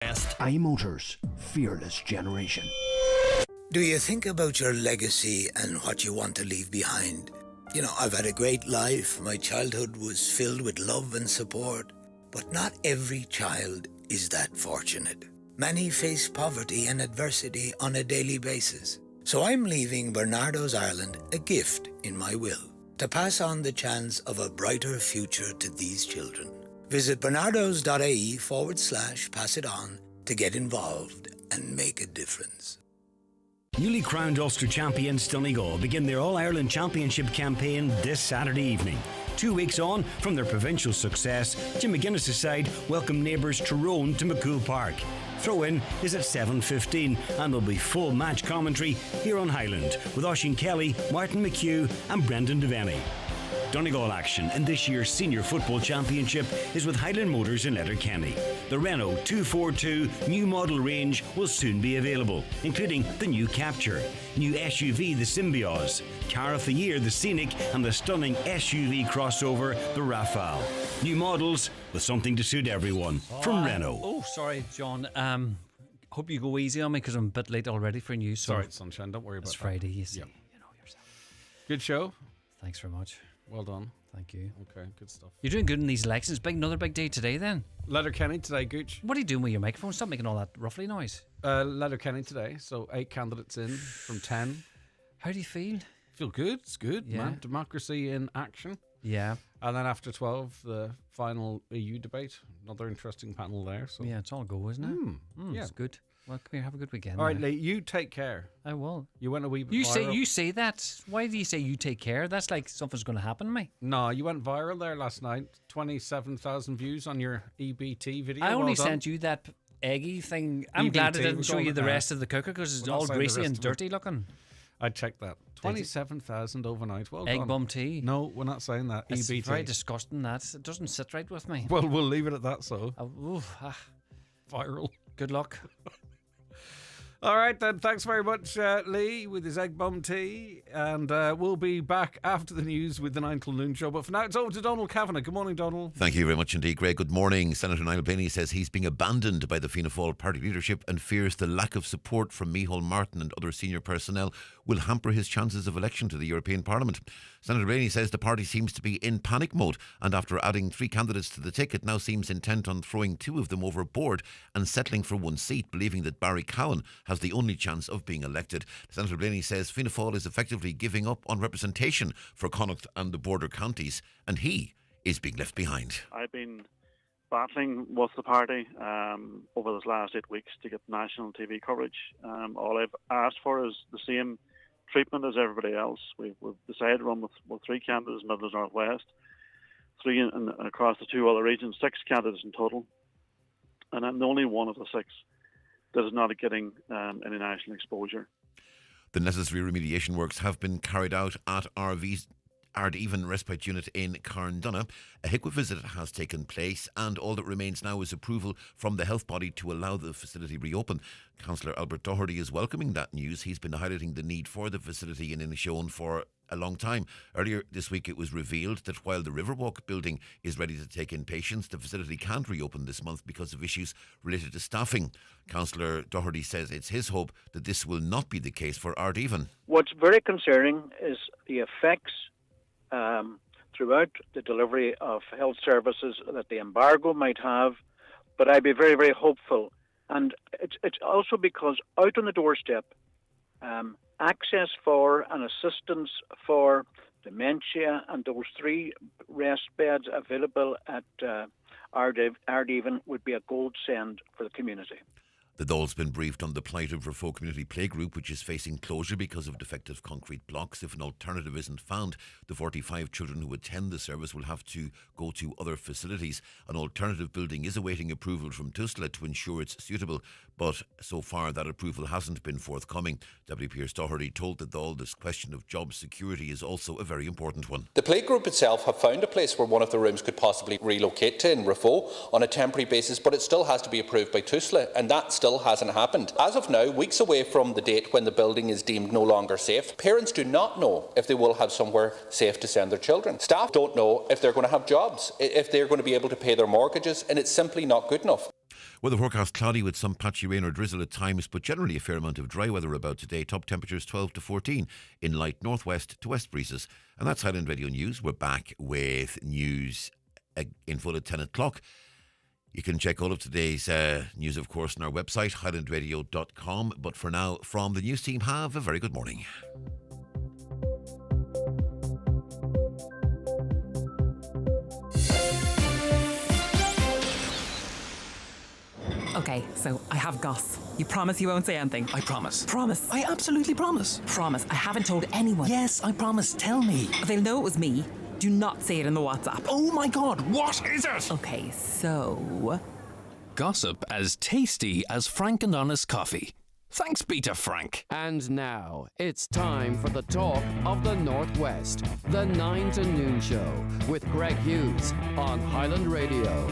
iMotors, fearless generation. Do you think about your legacy and what you want to leave behind? You know, I've had a great life. My childhood was filled with love and support. But not every child is that fortunate. Many face poverty and adversity on a daily basis. So I'm leaving Bernardo's Ireland a gift in my will to pass on the chance of a brighter future to these children. Visit bernardos.ie/pass it on to get involved and make a difference. Newly crowned Ulster champions Donegal begin their All-Ireland Championship campaign this Saturday evening. 2 weeks on from their provincial success, Jim McGuinness's side welcome neighbours Tyrone to McCool Park. Throw-in is at 7:15 and there'll be full match commentary here on Highland with Oisín Kelly, Martin McHugh and Brendan Devaney. Donegal action in this year's Senior Football Championship is with Highland Motors in Letterkenny. The Renault 242 new model range will soon be available, including the new Capture, new SUV the Symbios, Car of the Year the Scenic and the stunning SUV crossover the Rafale. New models with something to suit everyone from Renault. Oh, sorry, John. Hope you go easy on me because I'm a bit late already for news. So sorry, sunshine. Don't worry about it's that. Friday, you see. Yep. You know yourself. Good show. Thanks very much. Well done. Thank you. Okay, good stuff. You're doing good in these elections. Another big day today then. Letterkenny today, Gooch. What are you doing with your microphone? Stop making all that ruffly noise. Letterkenny today, so 8 candidates in from 10. How do you feel? Feel good. It's good, Yeah. man. Democracy in action. Yeah. And then after 12, the final EU debate. Another interesting panel there. So Yeah, it's all go, isn't it? yeah. It's good. Well, come here, have a good weekend. All right, now. Lee, you take care. I will. You went a wee bit You viral. say that. Why do you say you take care? That's like something's going to happen to me. No, you went viral there last night. 27,000 views on your EBT video. I only Well done. sent you that eggy thing. I'm glad I EBT, didn't we're show calling you it the now. rest of the cooker because it's We're not all saying the greasy rest and of it. dirty looking. I checked that. 27,000 overnight. Well Egg done. bum tea. No, we're not saying that. It's EBT. very disgusting, that. It doesn't sit right with me. Well, we'll leave it at that, so. Viral. Good luck. All right, then. Thanks very much, Lee, with his egg bum tea. And we'll be back after the news with the 9 till noon show. But for now, it's over to Donal Kavanagh. Good morning, Donal. Thank you very much indeed, Greg. Good morning. Senator Niall Blaney says he's being abandoned by the Fianna Fáil party leadership and fears the lack of support from Micheál Martin and other senior personnel will hamper his chances of election to the European Parliament. Senator Blaney says the party seems to be in panic mode and after adding 3 candidates to the ticket now seems intent on throwing 2 of them overboard and settling for 1 seat, believing that Barry Cowan has the only chance of being elected. Senator Blaney says Fianna Fáil is effectively giving up on representation for Connacht and the border counties and he is being left behind. I've been battling with the party over this last 8 weeks to get national TV coverage. All I've asked for is the same treatment as everybody else. We've decided to run with 3 candidates, Midlands North West, 3 across the 2 other regions, 6 candidates in total. And I'm the only one of the 6 that is not getting any national exposure. The necessary remediation works have been carried out at Ardeven Respite Unit in Carndonagh. A HICWA visit has taken place and all that remains now is approval from the health body to allow the facility reopen. Councillor Albert Doherty is welcoming that news. He's been highlighting the need for the facility in Inishowen for a long time. Earlier this week it was revealed that while the Riverwalk building is ready to take in patients, the facility can't reopen this month because of issues related to staffing. Councillor Doherty says it's his hope that this will not be the case for Ardeven. What's very concerning is the effects throughout the delivery of health services that the embargo might have, but I'd be very, very hopeful. And it's also because out on the doorstep, access for and assistance for dementia and those 3 rest beds available at Ardeven would be a gold send for the community. The Dáil's been briefed on the plight of Refoe Community Playgroup, which is facing closure because of defective concrete blocks. If an alternative isn't found, the 45 children who attend the service will have to go to other facilities. An alternative building is awaiting approval from Tusla to ensure it's suitable, but so far that approval hasn't been forthcoming. Deputy Pierce Doherty told the Dáil this question of job security is also a very important one. The playgroup itself have found a place where one of the rooms could possibly relocate to in Refoe on a temporary basis, but it still has to be approved by Tusla, and that still hasn't happened. As of now, weeks away from the date when the building is deemed no longer safe, parents do not know if they will have somewhere safe to send their children. Staff don't know if they're going to have jobs, if they're going to be able to pay their mortgages, and it's simply not good enough. Weather forecast cloudy with some patchy rain or drizzle at times, but generally a fair amount of dry weather about today. Top temperatures 12 to 14 in light northwest to west breezes. And that's Highland Radio News. We're back with news in full at 10 o'clock. You can check all of today's news, of course, on our website, highlandradio.com. But for now, from the news team, have a very good morning. Okay, so I have goss. You promise you won't say anything? I promise. Promise. I absolutely promise. Promise. I haven't told anyone. Yes, I promise. Tell me. They'll know it was me. Do not say it in the WhatsApp. Oh my God, what is it? Okay, so... Gossip as tasty as Frank and Honest coffee. Thanks be to Frank. And now, it's time for the talk of the Northwest. The 9 to Noon Show with Greg Hughes on Highland Radio.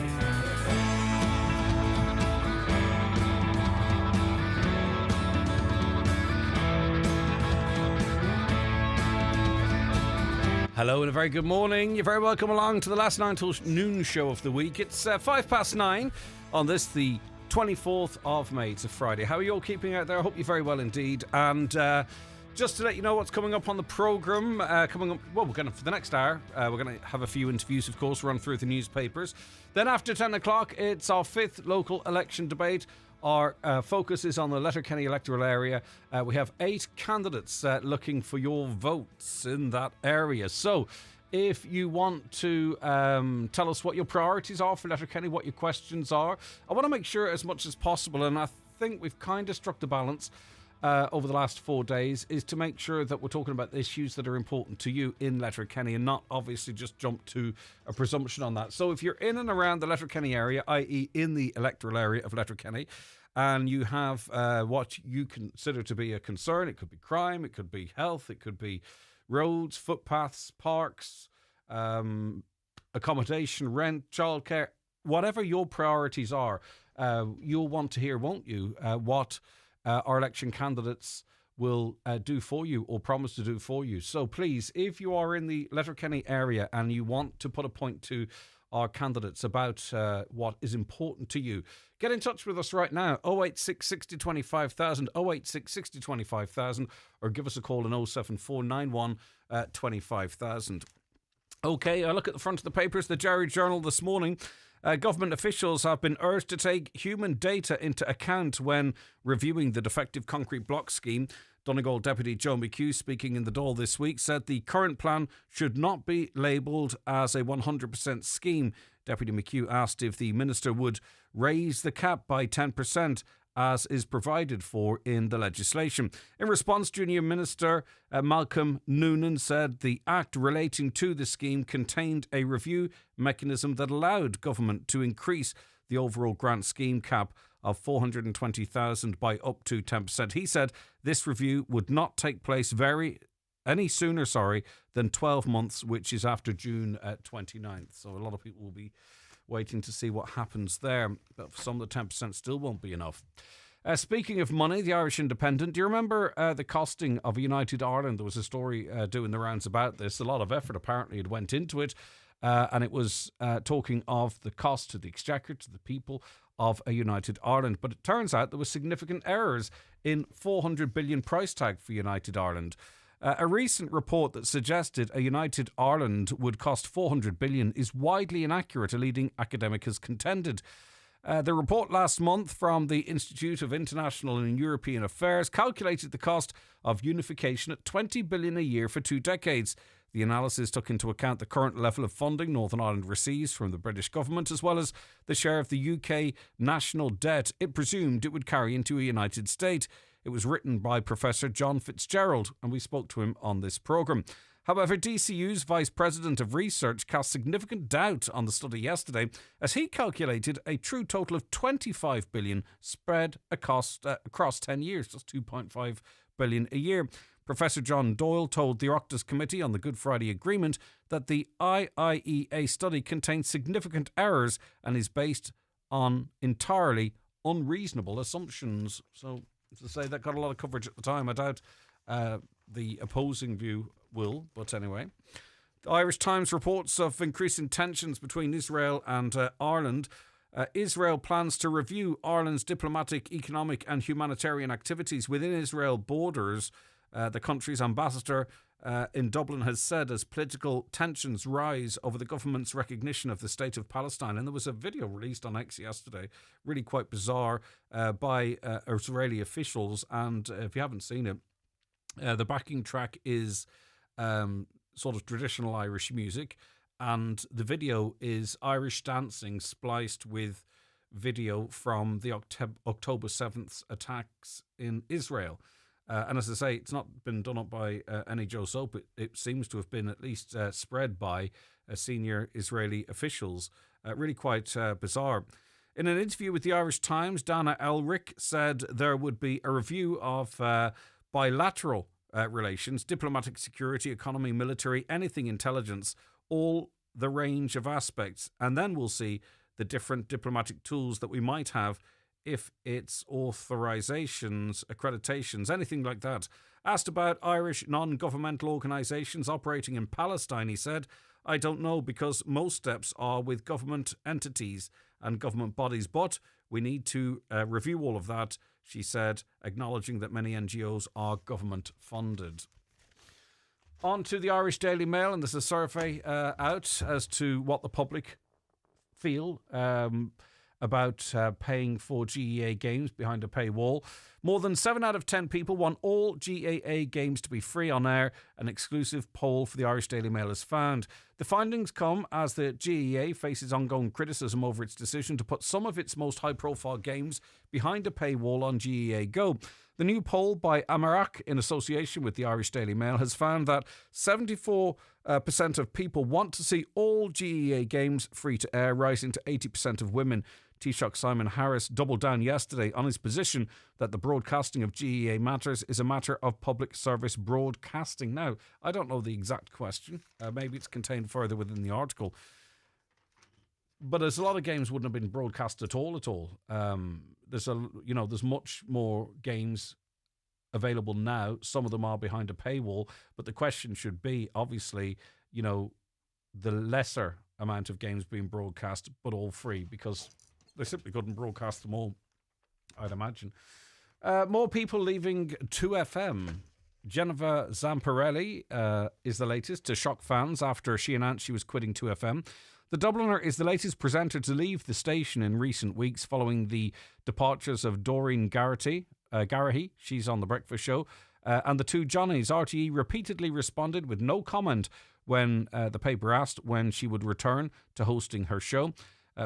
Hello and a very good morning. You're very welcome along to the last 9 till noon show of the week. It's 9:05 on this, the 24th of May. It's a Friday. How are you all keeping out there? I hope you're very well indeed. And just to let you know what's coming up on the programme, we're going to, for the next hour, we're going to have a few interviews, of course, run through the newspapers. Then after 10 o'clock, it's our 5th local election debate. Our focus is on the Letterkenny electoral area. We have 8 candidates looking for your votes in that area. So if you want to tell us what your priorities are for Letterkenny, what your questions are, I want to make sure as much as possible, and I think we've kind of struck the balance over the last 4 days, is to make sure that we're talking about the issues that are important to you in Letterkenny and not obviously just jump to a presumption on that. So if you're in and around the Letterkenny area, i.e. in the electoral area of Letterkenny, and you have what you consider to be a concern, it could be crime, it could be health, it could be roads, footpaths, parks, accommodation, rent, childcare, whatever your priorities are, you'll want to hear, won't you, what our election candidates will do for you or promise to do for you. So please, if you are in the Letterkenny area and you want to put a point to our candidates about what is important to you, get in touch with us right now, 086 60 25,000, 086 60 25,000, or give us a call on 07491 25,000. Okay, I look at the front of the papers, the Jerry Journal this morning. Government officials have been urged to take human data into account when reviewing the defective concrete block scheme. Donegal Deputy Joe McHugh, speaking in the Dáil this week, said the current plan should not be labelled as a 100% scheme. Deputy McHugh asked if the minister would raise the cap by 10%, as is provided for in the legislation. In response, Junior Minister Malcolm Noonan said the act relating to the scheme contained a review mechanism that allowed government to increase the overall grant scheme cap of 420,000 by up to 10%. He said this review would not take place any sooner than 12 months, which is after June 29th. So a lot of people will be waiting to see what happens there. But for some, the 10% still won't be enough. Speaking of money, the Irish Independent, do you remember the costing of United Ireland? There was a story doing the rounds about this. A lot of effort apparently had went into it. And it was talking of the cost to the Exchequer, to the people of a United Ireland. But it turns out there were significant errors in 400 billion price tag for United Ireland. A recent report that suggested a United Ireland would cost 400 billion is widely inaccurate, a leading academic has contended. The report last month from the Institute of International and European Affairs calculated the cost of unification at 20 billion a year for 2 decades. The analysis took into account the current level of funding Northern Ireland receives from the British government, as well as the share of the UK national debt it presumed it would carry into a united state. It was written by Professor John Fitzgerald, and we spoke to him on this programme. However, DCU's Vice President of Research cast significant doubt on the study yesterday, as he calculated a true total of 25 billion spread across 10 years, just 2.5 billion a year. Professor John Doyle told the Oireachtas Committee on the Good Friday Agreement that the IIEA study contains significant errors and is based on entirely unreasonable assumptions. So, to say that got a lot of coverage at the time. I doubt the opposing view will, but anyway. The Irish Times reports of increasing tensions between Israel and Ireland. Israel plans to review Ireland's diplomatic, economic and humanitarian activities within Israel borders. The country's ambassador in Dublin has said as political tensions rise over the government's recognition of the state of Palestine. And there was a video released on X yesterday, really quite bizarre, by Israeli officials. And if you haven't seen it, the backing track is sort of traditional Irish music. And the video is Irish dancing spliced with video from the October 7th attacks in Israel. And as I say, it's not been done up by any Joe Soap. It seems to have been at least spread by senior Israeli officials. Really quite bizarre. In an interview with the Irish Times, Dana Elric said there would be a review of bilateral relations, diplomatic security, economy, military, anything intelligence, all the range of aspects. And then we'll see the different diplomatic tools that we might have if it's authorizations, accreditations, anything like that. Asked about Irish non-governmental organisations operating in Palestine, he said, I don't know, because most steps are with government entities and government bodies, but we need to review all of that, she said, acknowledging that many NGOs are government funded. On to the Irish Daily Mail, and there's a survey out as to what the public feel about paying for GAA games behind a paywall. More than 7 out of 10 people want all GAA games to be free on air, an exclusive poll for the Irish Daily Mail has found. The findings come as the GAA faces ongoing criticism over its decision to put some of its most high-profile games behind a paywall on GAA Go. The new poll by Amarak, in association with the Irish Daily Mail, has found that 74% of people want to see all GAA games free to air, rising to 80% of women. Taoiseach Simon Harris doubled down yesterday on his position that the broadcasting of GAA matters is a matter of public service broadcasting. Now, I don't know the exact question. Maybe it's contained further within the article. But there's a lot of games wouldn't have been broadcast at all. There's much more games available now. Some of them are behind a paywall, but the question should be, obviously, the lesser amount of games being broadcast, but all free, because they simply couldn't broadcast them all, I'd imagine. More people leaving 2FM. Geneva Zamparelli is the latest to shock fans after she announced she was quitting 2FM. The Dubliner is the latest presenter to leave the station in recent weeks following the departures of Doreen Garrahy. She's on The Breakfast Show. And the two Johnnies. RTE repeatedly responded with no comment when the paper asked when she would return to hosting her show,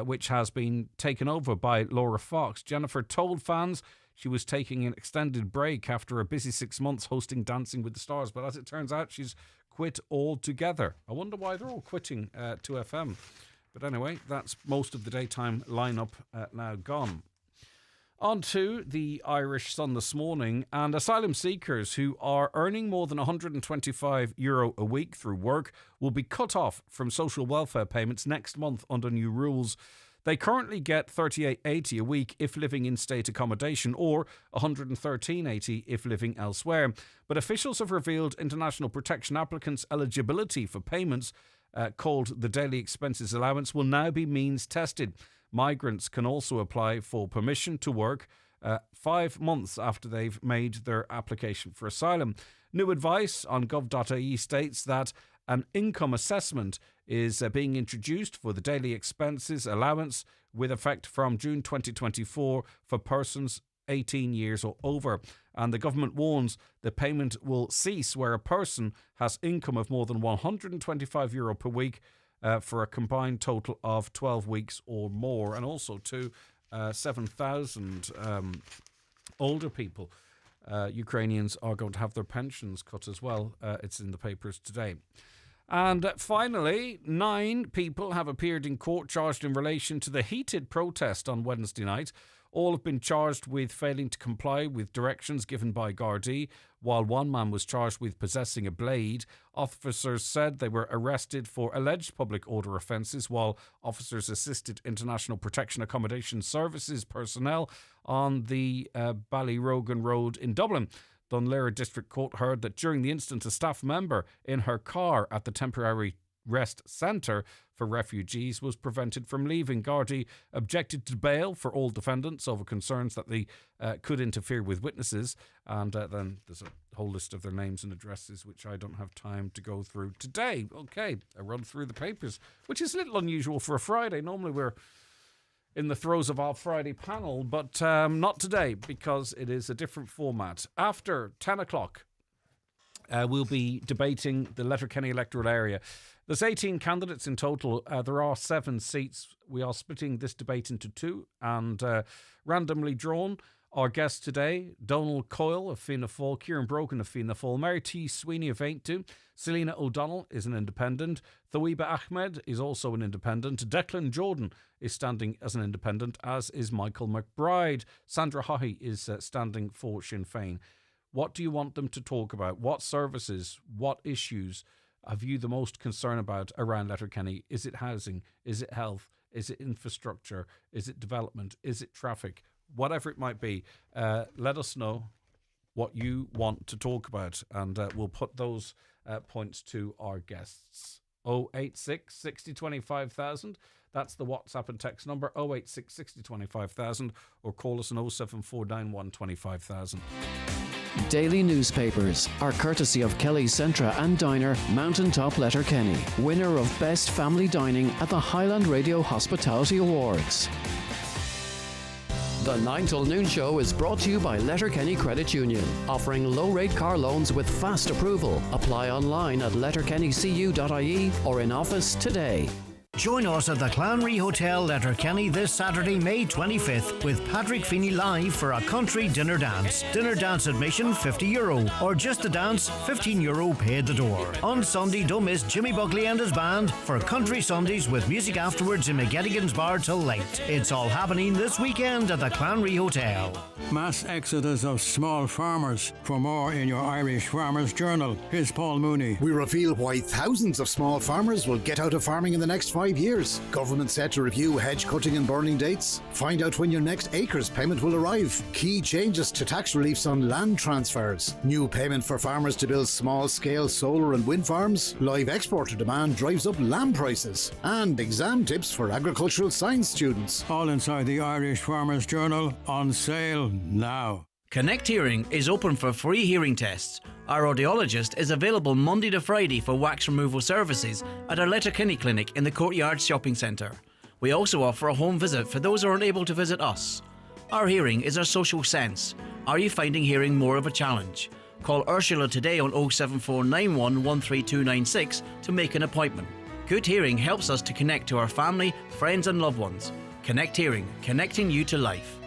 which has been taken over by Laura Fox. Jennifer told fans she was taking an extended break after a busy 6 months hosting Dancing with the Stars. But as it turns out, she's quit altogether. I wonder why they're all quitting 2FM. But anyway, that's most of the daytime lineup now gone. On to the Irish Sun this morning, and asylum seekers who are earning more than €125 a week through work will be cut off from social welfare payments next month under new rules. They currently get $38.80 a week if living in state accommodation, or $113.80 if living elsewhere. But officials have revealed international protection applicants' eligibility for payments, called the Daily Expenses Allowance, will now be means tested. Migrants can also apply for permission to work 5 months after they've made their application for asylum. New advice on gov.ie states that an income assessment is being introduced for the Daily Expenses Allowance with effect from June 2024 for persons 18 years or over. And the government warns the payment will cease where a person has income of more than €125 per week for a combined total of 12 weeks or more. And also to 7,000 older people, Ukrainians, are going to have their pensions cut as well. It's in the papers today. And finally, 9 people have appeared in court charged in relation to the heated protest on Wednesday night. All have been charged with failing to comply with directions given by Gardaí, while one man was charged with possessing a blade. Officers said they were arrested for alleged public order offences, while officers assisted International Protection Accommodation Services personnel on the Ballyrogan Road in Dublin. Dunleary District Court heard that during the incident, a staff member in her car at the temporary Rest Centre for Refugees was prevented from leaving. Gardaí objected to bail for all defendants over concerns that they could interfere with witnesses. And then there's a whole list of their names and addresses, which I don't have time to go through today. Okay, I run through the papers, which is a little unusual for a Friday. Normally we're in the throes of our Friday panel, but not today because it is a different format. After 10 o'clock, we'll be debating the Letterkenny electoral area. There's 18 candidates in total. There are 7 seats. We are splitting this debate into 2 and randomly drawn. Our guests today, Donal Coyle of Fianna Fáil, Ciaran Brogan of Fianna Fáil, Mary T. Sweeney of AONTU, Selina O'Donnell is an independent, Thoiba Ahmed is also an independent, Declan Jordan is standing as an independent, as is Michael McBride. Sandra Haughey is standing for Sinn Féin. What do you want them to talk about? What services, what issues have you the most concern about around Letterkenny? Is it housing? Is it health? Is it infrastructure? Is it development? Is it traffic? Whatever it might be, let us know what you want to talk about, and we'll put those points to our guests. 086 60 25,000. That's the WhatsApp and text number, 086 60 25,000, or call us on 07491 25,000. Daily newspapers are courtesy of Kelly's Centra and Diner, Mountaintop Letterkenny, winner of Best Family Dining at the Highland Radio Hospitality Awards. The 9 till noon show is brought to you by Letterkenny Credit Union, offering low-rate car loans with fast approval. Apply online at letterkennycu.ie or in office today. Join us at the Clownry Hotel, Letterkenny this Saturday, May 25th with Patrick Feeney live for a country dinner dance. Dinner dance admission €50 or just the dance €15 pay at the door. On Sunday, don't miss Jimmy Buckley and his band for Country Sundays with music afterwards in McGettigan's Bar till late. It's all happening this weekend at the Clownry Hotel. Mass exodus of small farmers. For more in your Irish Farmers Journal, here's Paul Mooney. We reveal why thousands of small farmers will get out of farming in the next 5 years. Government set to review hedge cutting and burning dates. Find out when your next acres payment will arrive. Key changes to tax reliefs on land transfers. New payment for farmers to build small-scale solar and wind farms. Live exporter demand drives up lamb prices. And exam tips for agricultural science students. All inside the Irish Farmers Journal, on sale now. Connect Hearing is open for free hearing tests. Our audiologist is available Monday to Friday for wax removal services at our Letterkenny clinic in the Courtyard Shopping Centre. We also offer a home visit for those who aren't able to visit us. Our hearing is our social sense. Are you finding hearing more of a challenge? Call Ursula today on 07491 13296 to make an appointment. Good hearing helps us to connect to our family, friends and loved ones. Connect Hearing, connecting you to life.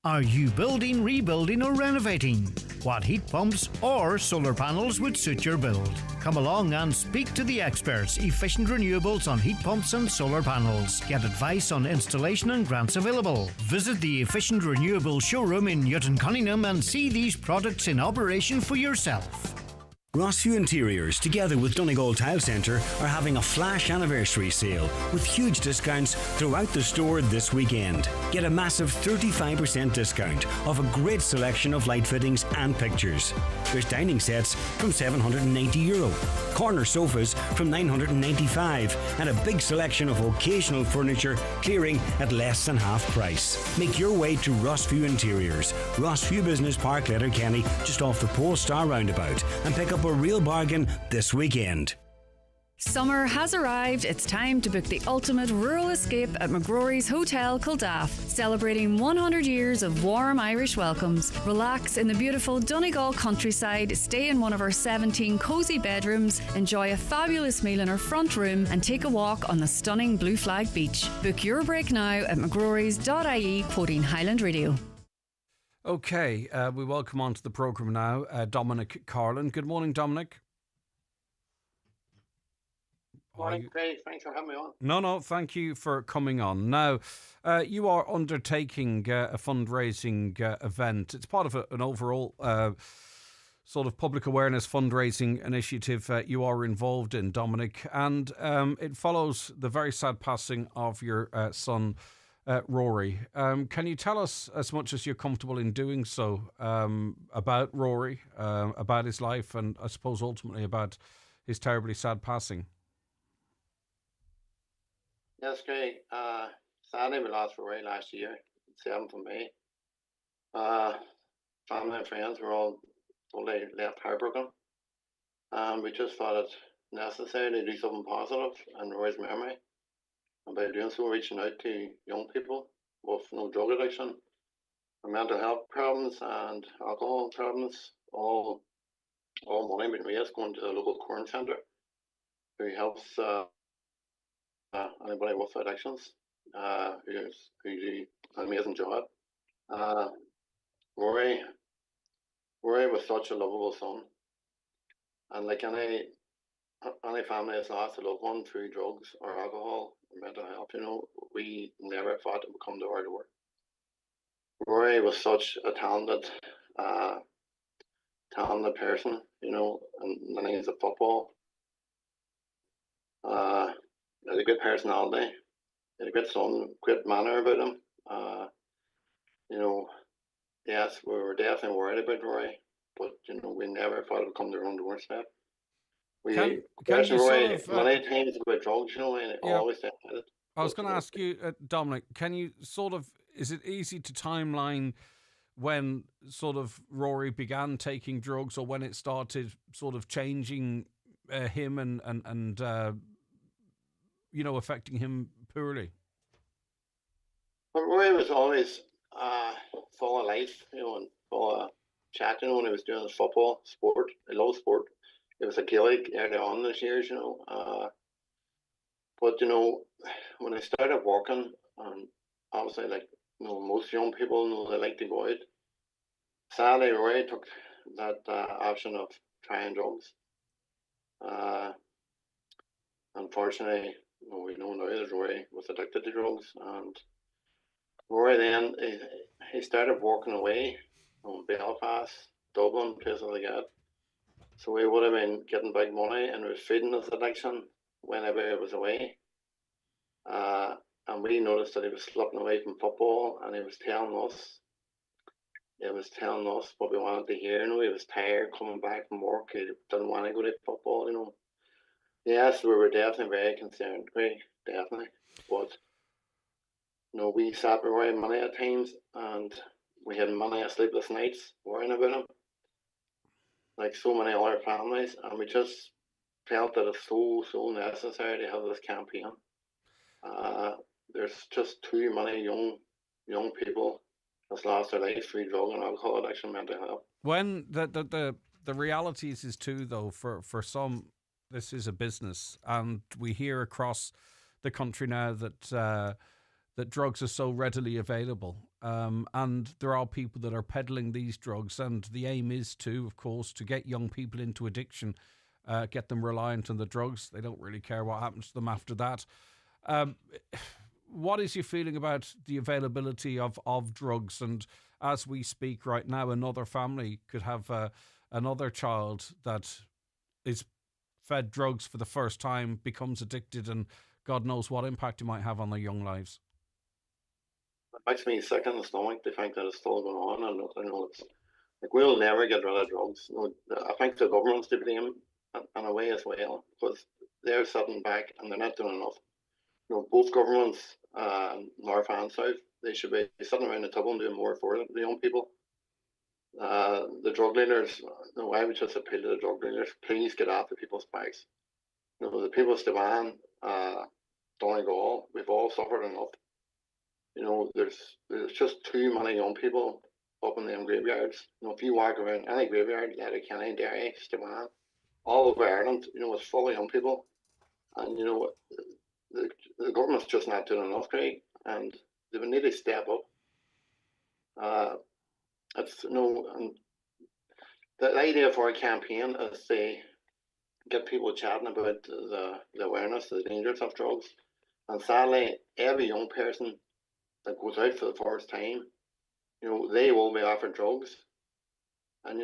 Are you building, rebuilding or renovating? What heat pumps or solar panels would suit your build? Come along and speak to the experts, Efficient Renewables on heat pumps and solar panels. Get advice on installation and grants available. Visit the Efficient Renewables showroom in Newton Cunningham and see these products in operation for yourself. Rossview Interiors, together with Donegal Tile Centre, are having a flash anniversary sale with huge discounts throughout the store this weekend. Get a massive 35% discount off a great selection of light fittings and pictures. There's dining sets from €790, corner sofas from €995, and a big selection of occasional furniture clearing at less than half price. Make your way to Rossview Interiors, Rossview Business Park, Letterkenny, just off the Polestar roundabout, and pick up a real bargain this weekend. Summer has arrived. It's time to book the ultimate rural escape at McGrory's Hotel Kildare, celebrating 100 years of warm Irish welcomes. Relax in the beautiful Donegal countryside, stay in one of our 17 cosy bedrooms, enjoy a fabulous meal in our front room, and take a walk on the stunning Blue Flag Beach. Book your break now at mcgrorys.ie, quoting Highland Radio. Okay, we welcome onto the programme now Dominic Carlin. Good morning, Dominic. Morning, Craig. Thanks for having me on. No, thank you for coming on. Now, you are undertaking a fundraising event. It's part of an overall sort of public awareness fundraising initiative you are involved in, Dominic, and it follows the very sad passing of your son, Rory. Can you tell us, as much as you're comfortable in doing so, about Rory, about his life, and I suppose ultimately about his terribly sad passing. Yes, Craig. Sadly, we lost Rory last year, 7th of May. Family and friends were all totally left heartbroken. We just thought it necessary to do something positive in Rory's memory. And by doing so, reaching out to young people with no drug addiction, and mental health problems and alcohol problems, all money being raised going to the local corn centre, who helps anybody with addictions, who do an amazing job. Rory was such a lovable son, and like any family that's lost a loved one through drugs or alcohol or mental health, we never thought it would come to our door. Rory was such a talented person, and the names of football. He had a good personality, he had a good son, great manner about him. Yes, we were definitely worried about Rory, but we never thought it would come to our own doorstep. We questioned Rory many times about drugs, and always said it. I was going to ask you, Dominic, can you is it easy to timeline when sort of Rory began taking drugs, or when it started sort of changing him and affecting him poorly? But Rory was always full of life, and full of chat, when he was doing his football sport. He loved sport. It was a Gaelic early on this years, but when I started working, obviously, like most young people, they like to go out. Sadly, Rory took that option of trying drugs. Unfortunately, we know now that Rory was addicted to drugs, and Rory then he started working away from Belfast, Dublin, places like that. So he would have been getting big money and was feeding his addiction whenever he was away. And we noticed that he was slipping away from football, and he was telling us what we wanted to hear. He was tired coming back from work. He didn't want to go to football, Yes, we were definitely very concerned, definitely. But, we sat with Rory many at times, and we had many sleepless nights worrying about him, like so many other families, and we just felt that it's so necessary to have this campaign. There's just too many young people that's lost their lives through drug and alcohol addiction, mental health. When the realities is too, though, for some, this is a business, and we hear across the country now that drugs are so readily available, and there are people that are peddling these drugs, and the aim is of course, to get young people into addiction, get them reliant on the drugs. They don't really care what happens to them after that. What is your feeling about the availability of drugs? And as we speak right now, another family could have another child that is fed drugs for the first time, becomes addicted, and God knows what impact it might have on their young lives. It makes me sick in the stomach to think that it's still going on, and it's like we'll never get rid of drugs. I think the government's to blame in a way as well, because they're sitting back and they're not doing enough. Both governments, North and South, they should be sitting around the table and doing more for the young people. The drug dealers, I would just appeal to the drug dealers, please get after people's backs. The people of Pt1, Donegal, we've all suffered enough. There's just too many young people up in them graveyards. If you walk around any graveyard, Letterkenny, Derry, Pt1, all over Ireland, it's full of young people. And the government's just not doing enough, Craig, and they would need to step up. And the idea for a campaign is to get people chatting about the awareness, the dangers of drugs. And sadly, every young person that goes out for the first time, they will be offered drugs. And,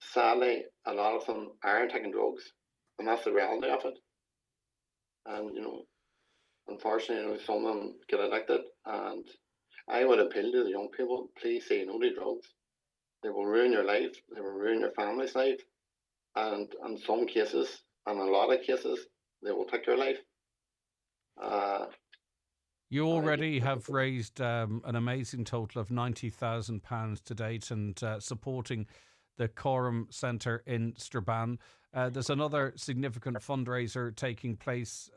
sadly, a lot of them aren't taking drugs, and that's the reality of it. And, unfortunately, some of them get addicted, and I would appeal to the young people, please say no to drugs. They will ruin your life, they will ruin your family's life, and in some cases, and in a lot of cases, they will take your life. You already have raised an amazing total of £90,000 to date and supporting the Coram Centre in Strabane. There's another significant fundraiser taking place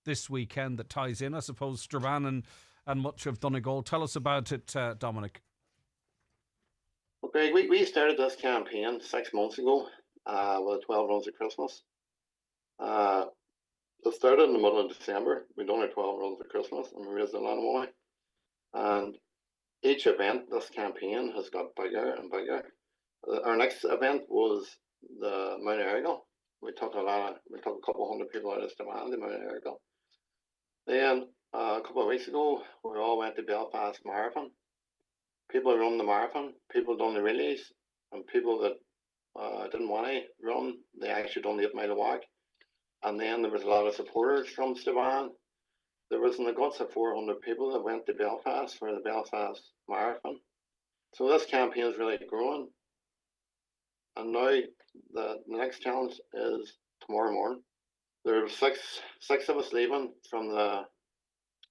this weekend that ties in, I suppose, Strabane and much of Donegal. Tell us about it, Dominic. Okay, we started this campaign 6 months ago with 12 runs of Christmas. It started in the middle of December. We done our 12 runs of Christmas and we raised a lot of money. And each event, this campaign has got bigger and bigger. Our next event was the Mount Errigal. We took a couple hundred people out of Strabane, the Mount Errigal. Then a couple of weeks ago, we all went to Belfast Marathon. People run the marathon, people done the relays, and people that didn't want to run, they actually done the 8 mile walk. And then there was a lot of supporters from Strabane. There was in the guts of 400 people that went to Belfast for the Belfast Marathon. So this campaign is really growing. And now the next challenge is tomorrow morning. There are six of us leaving from the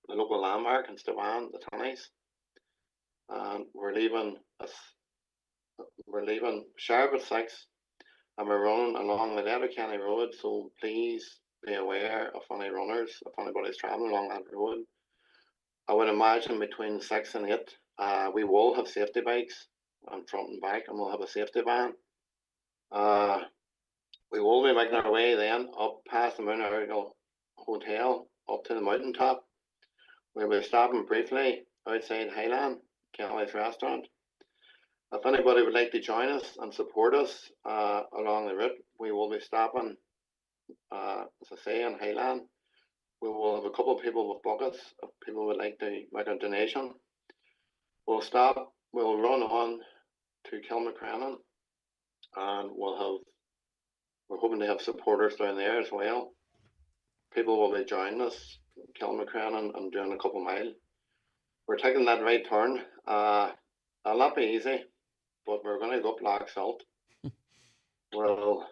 local landmark in Strabane, the Tannies. And we're leaving sharp at 6. And we're running along the Letterkenny road, so please be aware of any runners, if anybody's travelling along that road. I would imagine between 6 and 8, we will have safety bikes on front and back, and we'll have a safety van. We will be making our way then up past the Mount Errigal Hotel, up to the mountaintop. We'll be stopping briefly outside Highland, Kelly's restaurant. If anybody would like to join us and support us along the route, we will be stopping, as I say, in Highland. We will have a couple of people with buckets if people would like to make a donation. We'll stop, we'll run on to Kilmacrennan, and we're hoping to have supporters down there as well. People will be joining us in Kilmacrennan and doing a couple of miles. We're taking that right turn. It'll not be easy, but we're going to go up Black Salt. We'll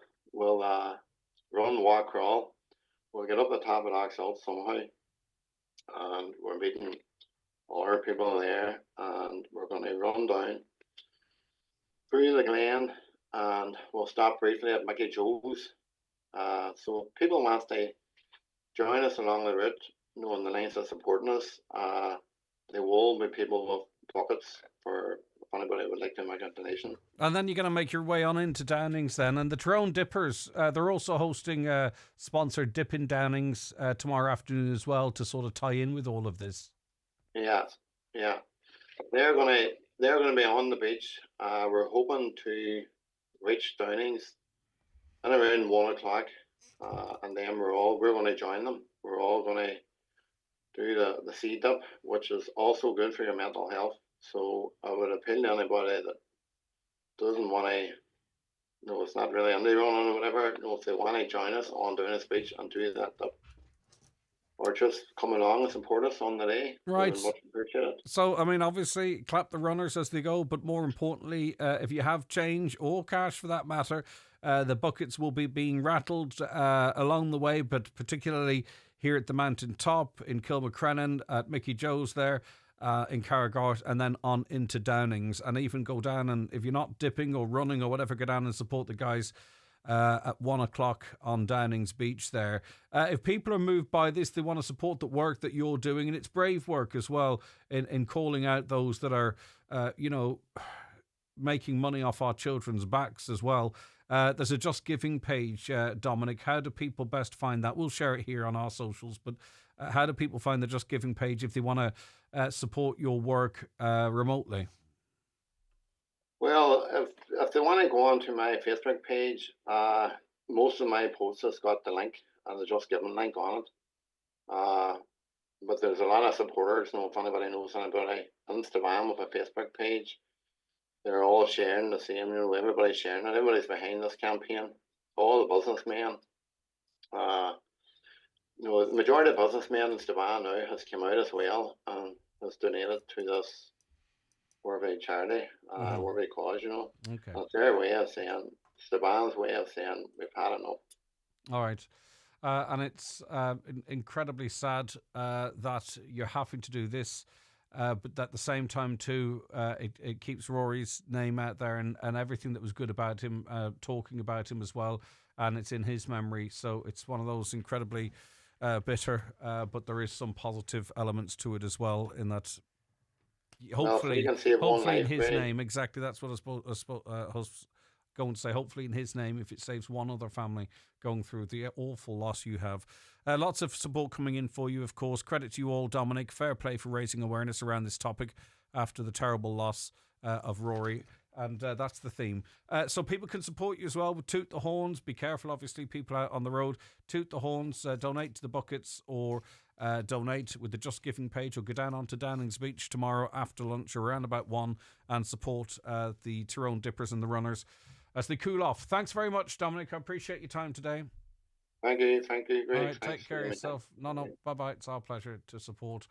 run, walk, crawl. We'll get up the top of Black Salt somehow, and we're meeting all our people there, and we're going to run down through the glen, and we'll stop briefly at Mickey Joe's. So people want to join us along the route, knowing the lines are supporting us. There will be people with buckets for if anybody would like to make a donation. And then you're going to make your way on into Downings then. And the Tyrone Dippers, they're also hosting sponsored dip in Downings tomorrow afternoon as well to sort of tie in with all of this. Yeah. They're going to be on the beach. We're hoping to reach Downings at around 1 o'clock. And then we're going to join them. We're all going to do the sea dip, which is also good for your mental health. So I would appeal to anybody that doesn't want to, it's not really in the running or whatever, if they want to join us on Downings Beach and do that dip, or just come along and support us on the day. Right. We would much appreciate it. So, I mean, obviously, clap the runners as they go, but more importantly, if you have change or cash for that matter, the buckets will be being rattled along the way, but particularly here at the mountain top in Kilmacrennan, at Mickey Joe's there in Carragort, and then on into Downings, and even go down, and if you're not dipping or running or whatever, go down and support the guys at 1 o'clock on Downings Beach there. If people are moved by this, they want to support the work that you're doing, and it's brave work as well in calling out those that are, making money off our children's backs as well. There's a Just Giving page, Dominic. How do people best find that? We'll share it here on our socials, but how do people find the Just Giving page if they want to support your work remotely? Well, if they want to go on to my Facebook page, most of my posts has got the link and the Just Giving link on it. But there's a lot of supporters. If anybody knows anybody on Instagram with a Facebook page, they're all sharing the same. Everybody's sharing it. Everybody's behind this campaign. All the businessmen. The majority of businessmen in Strabane now has come out as well and has donated to this Worthy charity, Worthy cause, Okay. That's their way of saying, Strabane's way of saying, we've had enough. All right. And it's incredibly sad that you're having to do this. But at the same time, too, it keeps Rory's name out there and everything that was good about him, talking about him as well. And it's in his memory. So it's one of those incredibly bitter, but there is some positive elements to it as well in that hopefully in his name. Exactly. That's what I was going to say. Hopefully in his name, if it saves one other family going through the awful loss you have. Lots of support coming in for you, of course. Credit to you all, Dominic. Fair play for raising awareness around this topic after the terrible loss of Rory. And that's the theme. So people can support you as well with Toot the Horns. Be careful, obviously, people out on the road. Toot the Horns, donate to the buckets or donate with the Just Giving page, or go down onto Downing's Beach tomorrow after lunch around about 1 and support the Tyrone Dippers and the runners as they cool off. Thanks very much, Dominic. I appreciate your time today. Thank you. Great. All right, take care of yourself. No, bye-bye. It's our pleasure to support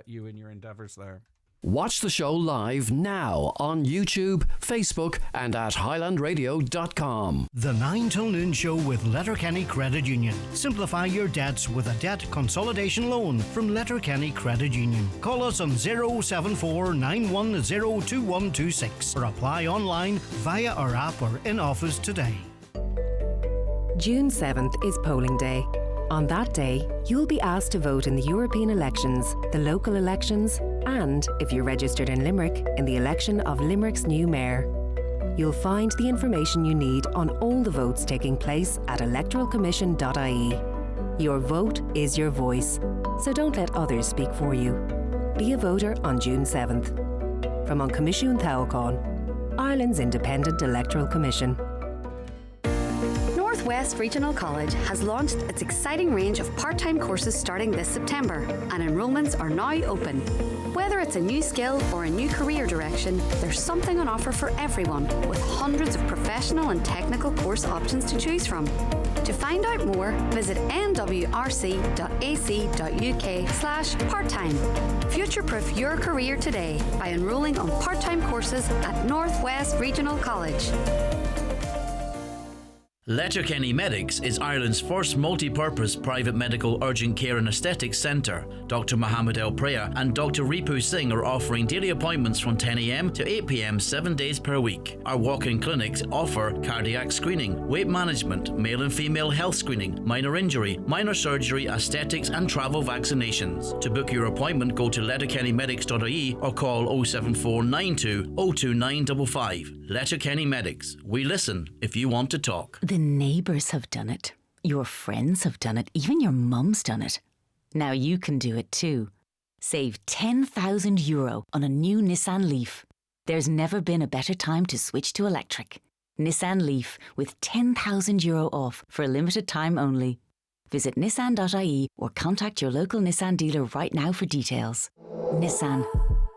you in your endeavours there. Watch the show live now on YouTube, Facebook and at highlandradio.com. The 9 till noon show with Letterkenny Credit Union. Simplify your debts with a debt consolidation loan from Letterkenny Credit Union. Call us on 074 910 2126 or apply online via our app or in office today. June 7th is polling day. On that day, you'll be asked to vote in the European elections, the local elections, and, if you're registered in Limerick, in the election of Limerick's new mayor. You'll find the information you need on all the votes taking place at electoralcommission.ie. Your vote is your voice, so don't let others speak for you. Be a voter on June 7th. From An Comisiún Tábhácáin, Ireland's independent electoral commission. Northwest Regional College has launched its exciting range of part-time courses starting this September, and enrolments are now open. Whether it's a new skill or a new career direction, there's something on offer for everyone, with hundreds of professional and technical course options to choose from. To find out more, visit nwrc.ac.uk/part-time. Future-proof your career today by enrolling on part-time courses at Northwest Regional College. Letterkenny Medics is Ireland's first multi-purpose private medical urgent care and aesthetics centre. Dr. Mohammed El Preya and Dr. Ripu Singh are offering daily appointments from 10 a.m. to 8 p.m. 7 days per week. Our walk-in clinics offer cardiac screening, weight management, male and female health screening, minor injury, minor surgery, aesthetics and travel vaccinations. To book your appointment, go to letterkennymedics.ie or call 07492 02955. Letterkenny Medics. We listen if you want to talk. The neighbours have done it. Your friends have done it. Even your mum's done it. Now you can do it too. Save €10,000 on a new Nissan Leaf. There's never been a better time to switch to electric. Nissan Leaf with €10,000 off for a limited time only. Visit nissan.ie or contact your local Nissan dealer right now for details. Nissan.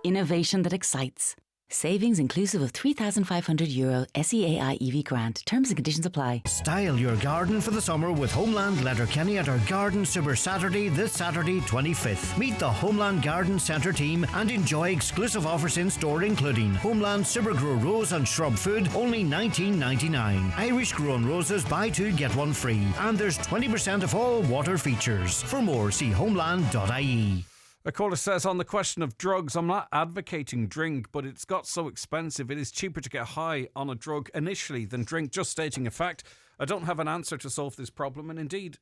Innovation that excites. Savings inclusive of €3,500 SEAI EV grant. Terms and conditions apply. Style your garden for the summer with Homeland Letterkenny at our Garden Super Saturday this Saturday 25th. Meet the Homeland Garden Centre team and enjoy exclusive offers in store including Homeland Super Grow Rose and Shrub Food only $19.99. Irish Grown Roses buy 2 get 1 free. And there's 20% off all water features. For more, see homeland.ie. A caller says, on the question of drugs, I'm not advocating drink, but it's got so expensive it is cheaper to get high on a drug initially than drink. Just stating a fact. I don't have an answer to solve this problem. And indeed,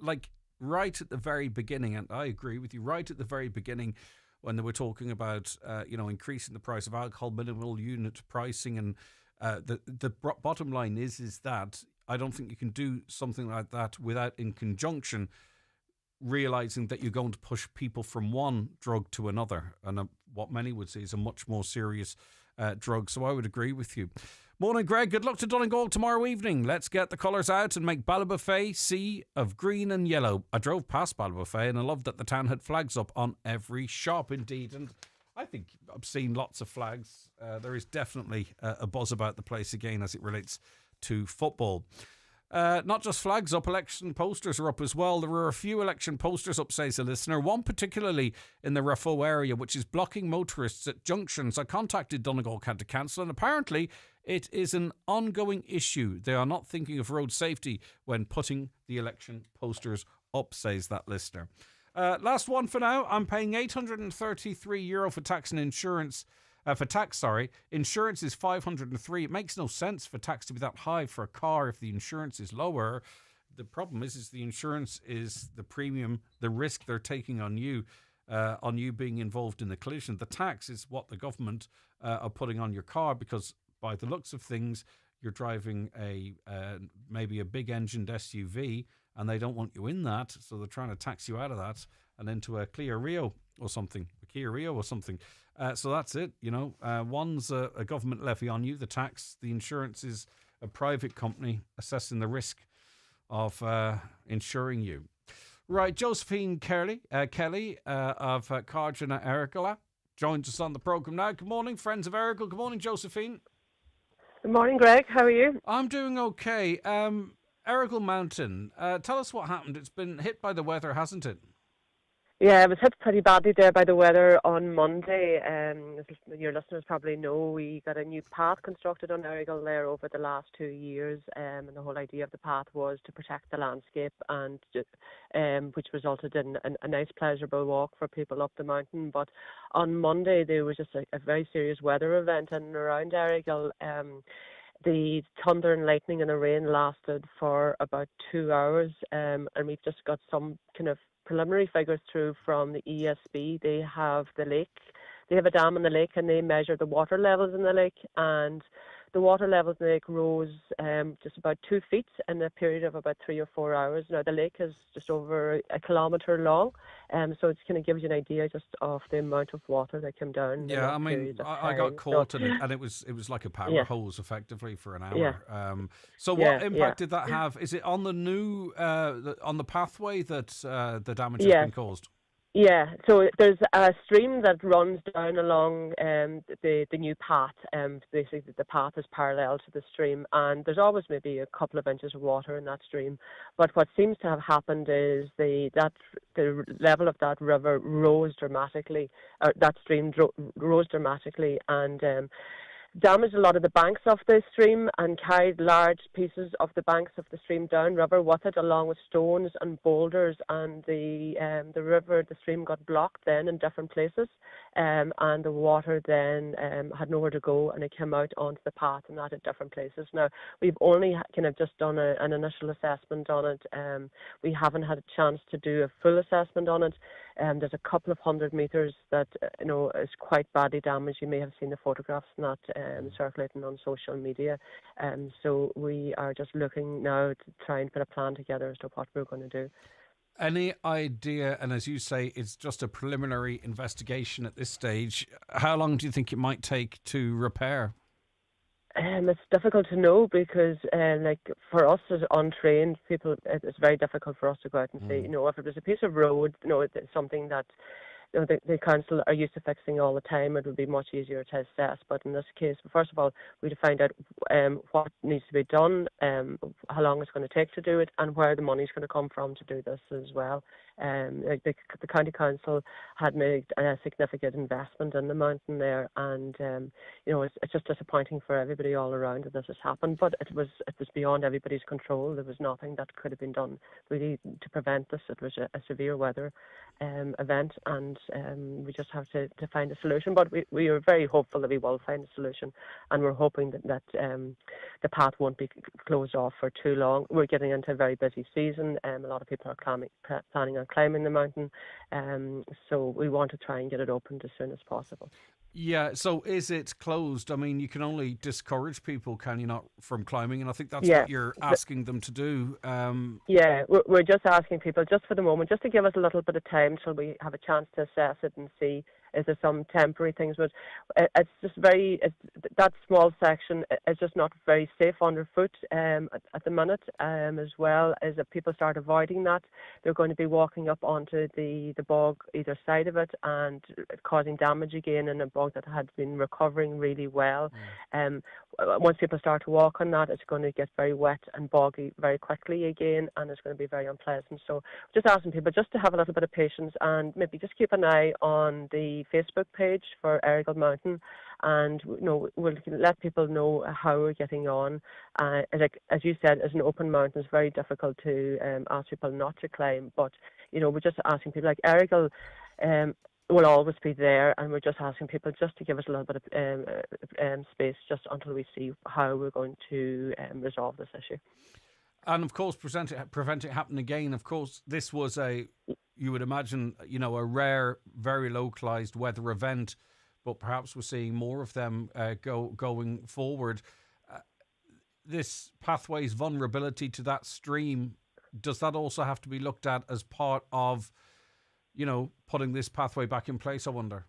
like right at the very beginning, and I agree with you, right at the very beginning when they were talking about, increasing the price of alcohol, minimal unit pricing, and the bottom line is that I don't think you can do something like that without, in conjunction, realizing that you're going to push people from one drug to another, and what many would see is a much more serious drug. So I would agree with you. Morning, Greg. Good luck to Donegal tomorrow evening. Let's get the colours out and make Ballybofey sea of green and yellow. I drove past Ballybofey and I loved that the town had flags up on every shop, indeed. And I think I've seen lots of flags. There is definitely a buzz about the place again as it relates to football. Not just flags up, election posters are up as well. There are a few election posters up, says a listener. One particularly in the Raphoe area, which is blocking motorists at junctions. I contacted Donegal County Council, and apparently it is an ongoing issue. They are not thinking of road safety when putting the election posters up, says that listener. Last one for now. I'm paying €833 for tax and insurance. Insurance is 503. It makes no sense for tax to be that high for a car if the insurance is lower. The problem is the insurance is the premium, the risk they're taking on you being involved in the collision. The tax is what the government are putting on your car, because by the looks of things, you're driving maybe a big engined SUV, and they don't want you in that, so they're trying to tax you out of that and into a Kia Rio or something. So that's it, One's a government levy on you, the tax. The insurance is a private company assessing the risk of insuring you. Right, Josephine Kelly of Cargina Ergala joins us on the programme now. Good morning, friends of Ergal. Good morning, Josephine. Good morning, Greg. How are you? I'm doing okay. Erl Mountain, tell us what happened. It's been hit by the weather, hasn't it? Yeah, it was hit pretty badly there by the weather on Monday. As your listeners probably know, we got a new path constructed on Ergal there over the last 2 years, and the whole idea of the path was to protect the landscape, and which resulted in a nice, pleasurable walk for people up the mountain. But on Monday, there was just a very serious weather event in and around Ergal. The thunder and lightning and the rain lasted for about 2 hours, and we've just got some kind of preliminary figures through from the ESB. They have the lake. They have a dam in the lake, and they measure the water levels in the lake, and the water levels in the lake rose just about 2 feet in a period of about 3 or 4 hours. Now, the lake is just over a kilometre long, so it kind of gives you an idea just of the amount of water that came down. Yeah, I mean, I got caught in it, and it was like a power hose, effectively, for an hour. Yeah. So what impact did that have? Is it on the new, on the pathway that the damage has been caused? Yeah, so there's a stream that runs down along the new path. Basically, the path is parallel to the stream, and there's always maybe a couple of inches of water in that stream. But what seems to have happened is the level of that river rose dramatically, or that stream rose dramatically, and damaged a lot of the banks of the stream and carried large pieces of the banks of the stream downriver with it, along with stones and boulders, and the stream got blocked then in different places, and the water then had nowhere to go, and it came out onto the path and that at different places. Now, we've only kind of just done an initial assessment on it. We haven't had a chance to do a full assessment on it. There's a couple of 100 metres that is quite badly damaged. You may have seen the photographs and that circulating on social media. So we are just looking now to try and put a plan together as to what we're going to do. Any idea, and as you say, it's just a preliminary investigation at this stage, how long do you think it might take to repair? It's difficult to know because, for us as untrained people, it's very difficult for us to go out and say, if it was a piece of road, it's something that the council are used to fixing all the time, it would be much easier to assess. But in this case, first of all, we need to find out what needs to be done, how long it's going to take to do it, and where the money's going to come from to do this as well. The county council had made a significant investment in the mountain there, and it's just disappointing for everybody all around that this has happened. But it was beyond everybody's control. There was nothing that could have been done really to prevent this. It was a severe weather event, and we just have to find a solution. But we are very hopeful that we will find a solution, and we're hoping that the path won't be closed off for too long. We're getting into a very busy season. A lot of people are planning on climbing the mountain, so we want to try and get it opened as soon as possible. Yeah, so is it closed? I mean, you can only discourage people, can you not, from climbing? And I think that's what you're asking them to do. Yeah, we're just asking people, just for the moment, just to give us a little bit of time till we have a chance to assess it and see is there some temporary things. But it's just that small section is just not very safe underfoot at the minute, as well as if people start avoiding that, they're going to be walking up onto the bog either side of it and causing damage again in a bog that had been recovering really well. once people start to walk on that, it's going to get very wet and boggy very quickly again, and it's going to be very unpleasant. So just asking people just to have a little bit of patience and maybe just keep an eye on the Facebook page for Erl Mountain, and we'll let people know how we're getting on. As you said, as an open mountain, it's very difficult to ask people not to climb, but we're just asking people like Erl will always be there, and we're just asking people just to give us a little bit of space just until we see how we're going to resolve this issue. And of course, prevent it happening again. Of course, this was you would imagine, a rare, very localised weather event, but perhaps we're seeing more of them going forward. This pathway's vulnerability to that stream, does that also have to be looked at as part of putting this pathway back in place, I wonder?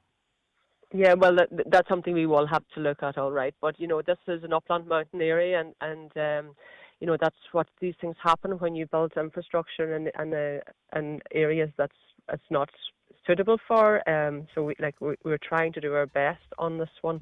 Yeah, well, that's something we will have to look at, all right. But, this is an upland mountain area, and that's what these things happen when you build infrastructure in areas it's not suitable for. So we're trying to do our best on this one.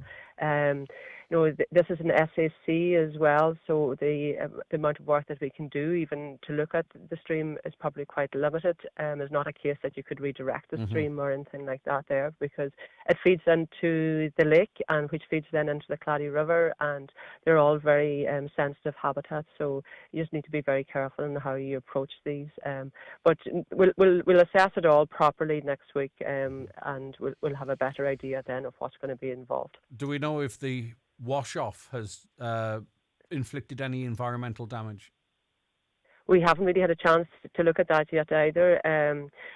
This is an SAC as well, so the amount of work that we can do, even to look at the stream, is probably quite limited. It's not a case that you could redirect the stream or anything like that there, because it feeds into the lake, and which feeds then into the Claddy River, and they're all very sensitive habitats. So you just need to be very careful in how you approach these. But we'll assess it all properly next week, and we'll have a better idea then of what's going to be involved. Do we know if the wash-off has inflicted any environmental damage? We haven't really had a chance to look at that yet either.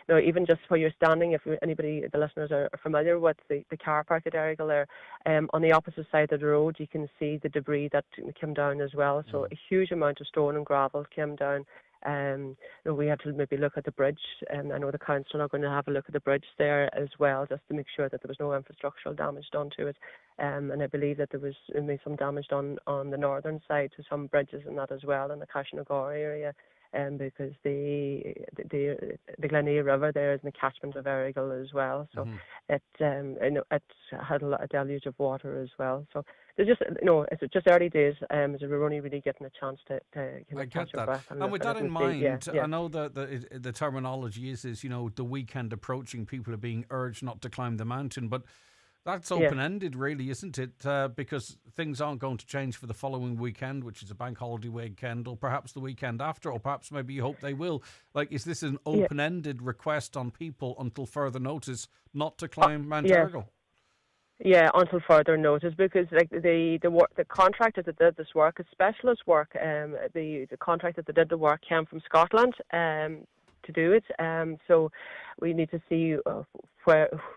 Even just where you're standing, if the listeners are familiar with the car park at Erl there, on the opposite side of the road, you can see the debris that came down as well. So a huge amount of stone and gravel came down. We have to maybe look at the bridge, and I know the council are going to have a look at the bridge there as well, just to make sure that there was no infrastructural damage done to it. And I believe that there was maybe some damage done on the northern side to some bridges and that as well in the Cashinagore area. Because the Glenea River there is in the catchment of Errigal as well, so it had a deluge of water as well. So there's just it's just early days. So we're only really getting a chance to catch our breath. And with that in mind, I know that the terminology is the weekend approaching. People are being urged not to climb the mountain, but that's open-ended, really, isn't it? Because things aren't going to change for the following weekend, which is a bank holiday weekend, or perhaps the weekend after, or perhaps maybe you hope they will. Is this an open-ended request on people until further notice not to climb Mount Ergal? Yeah, until further notice, because the contractor that did this work is specialist work. The contractor that did the work came from Scotland to do it. So we need to see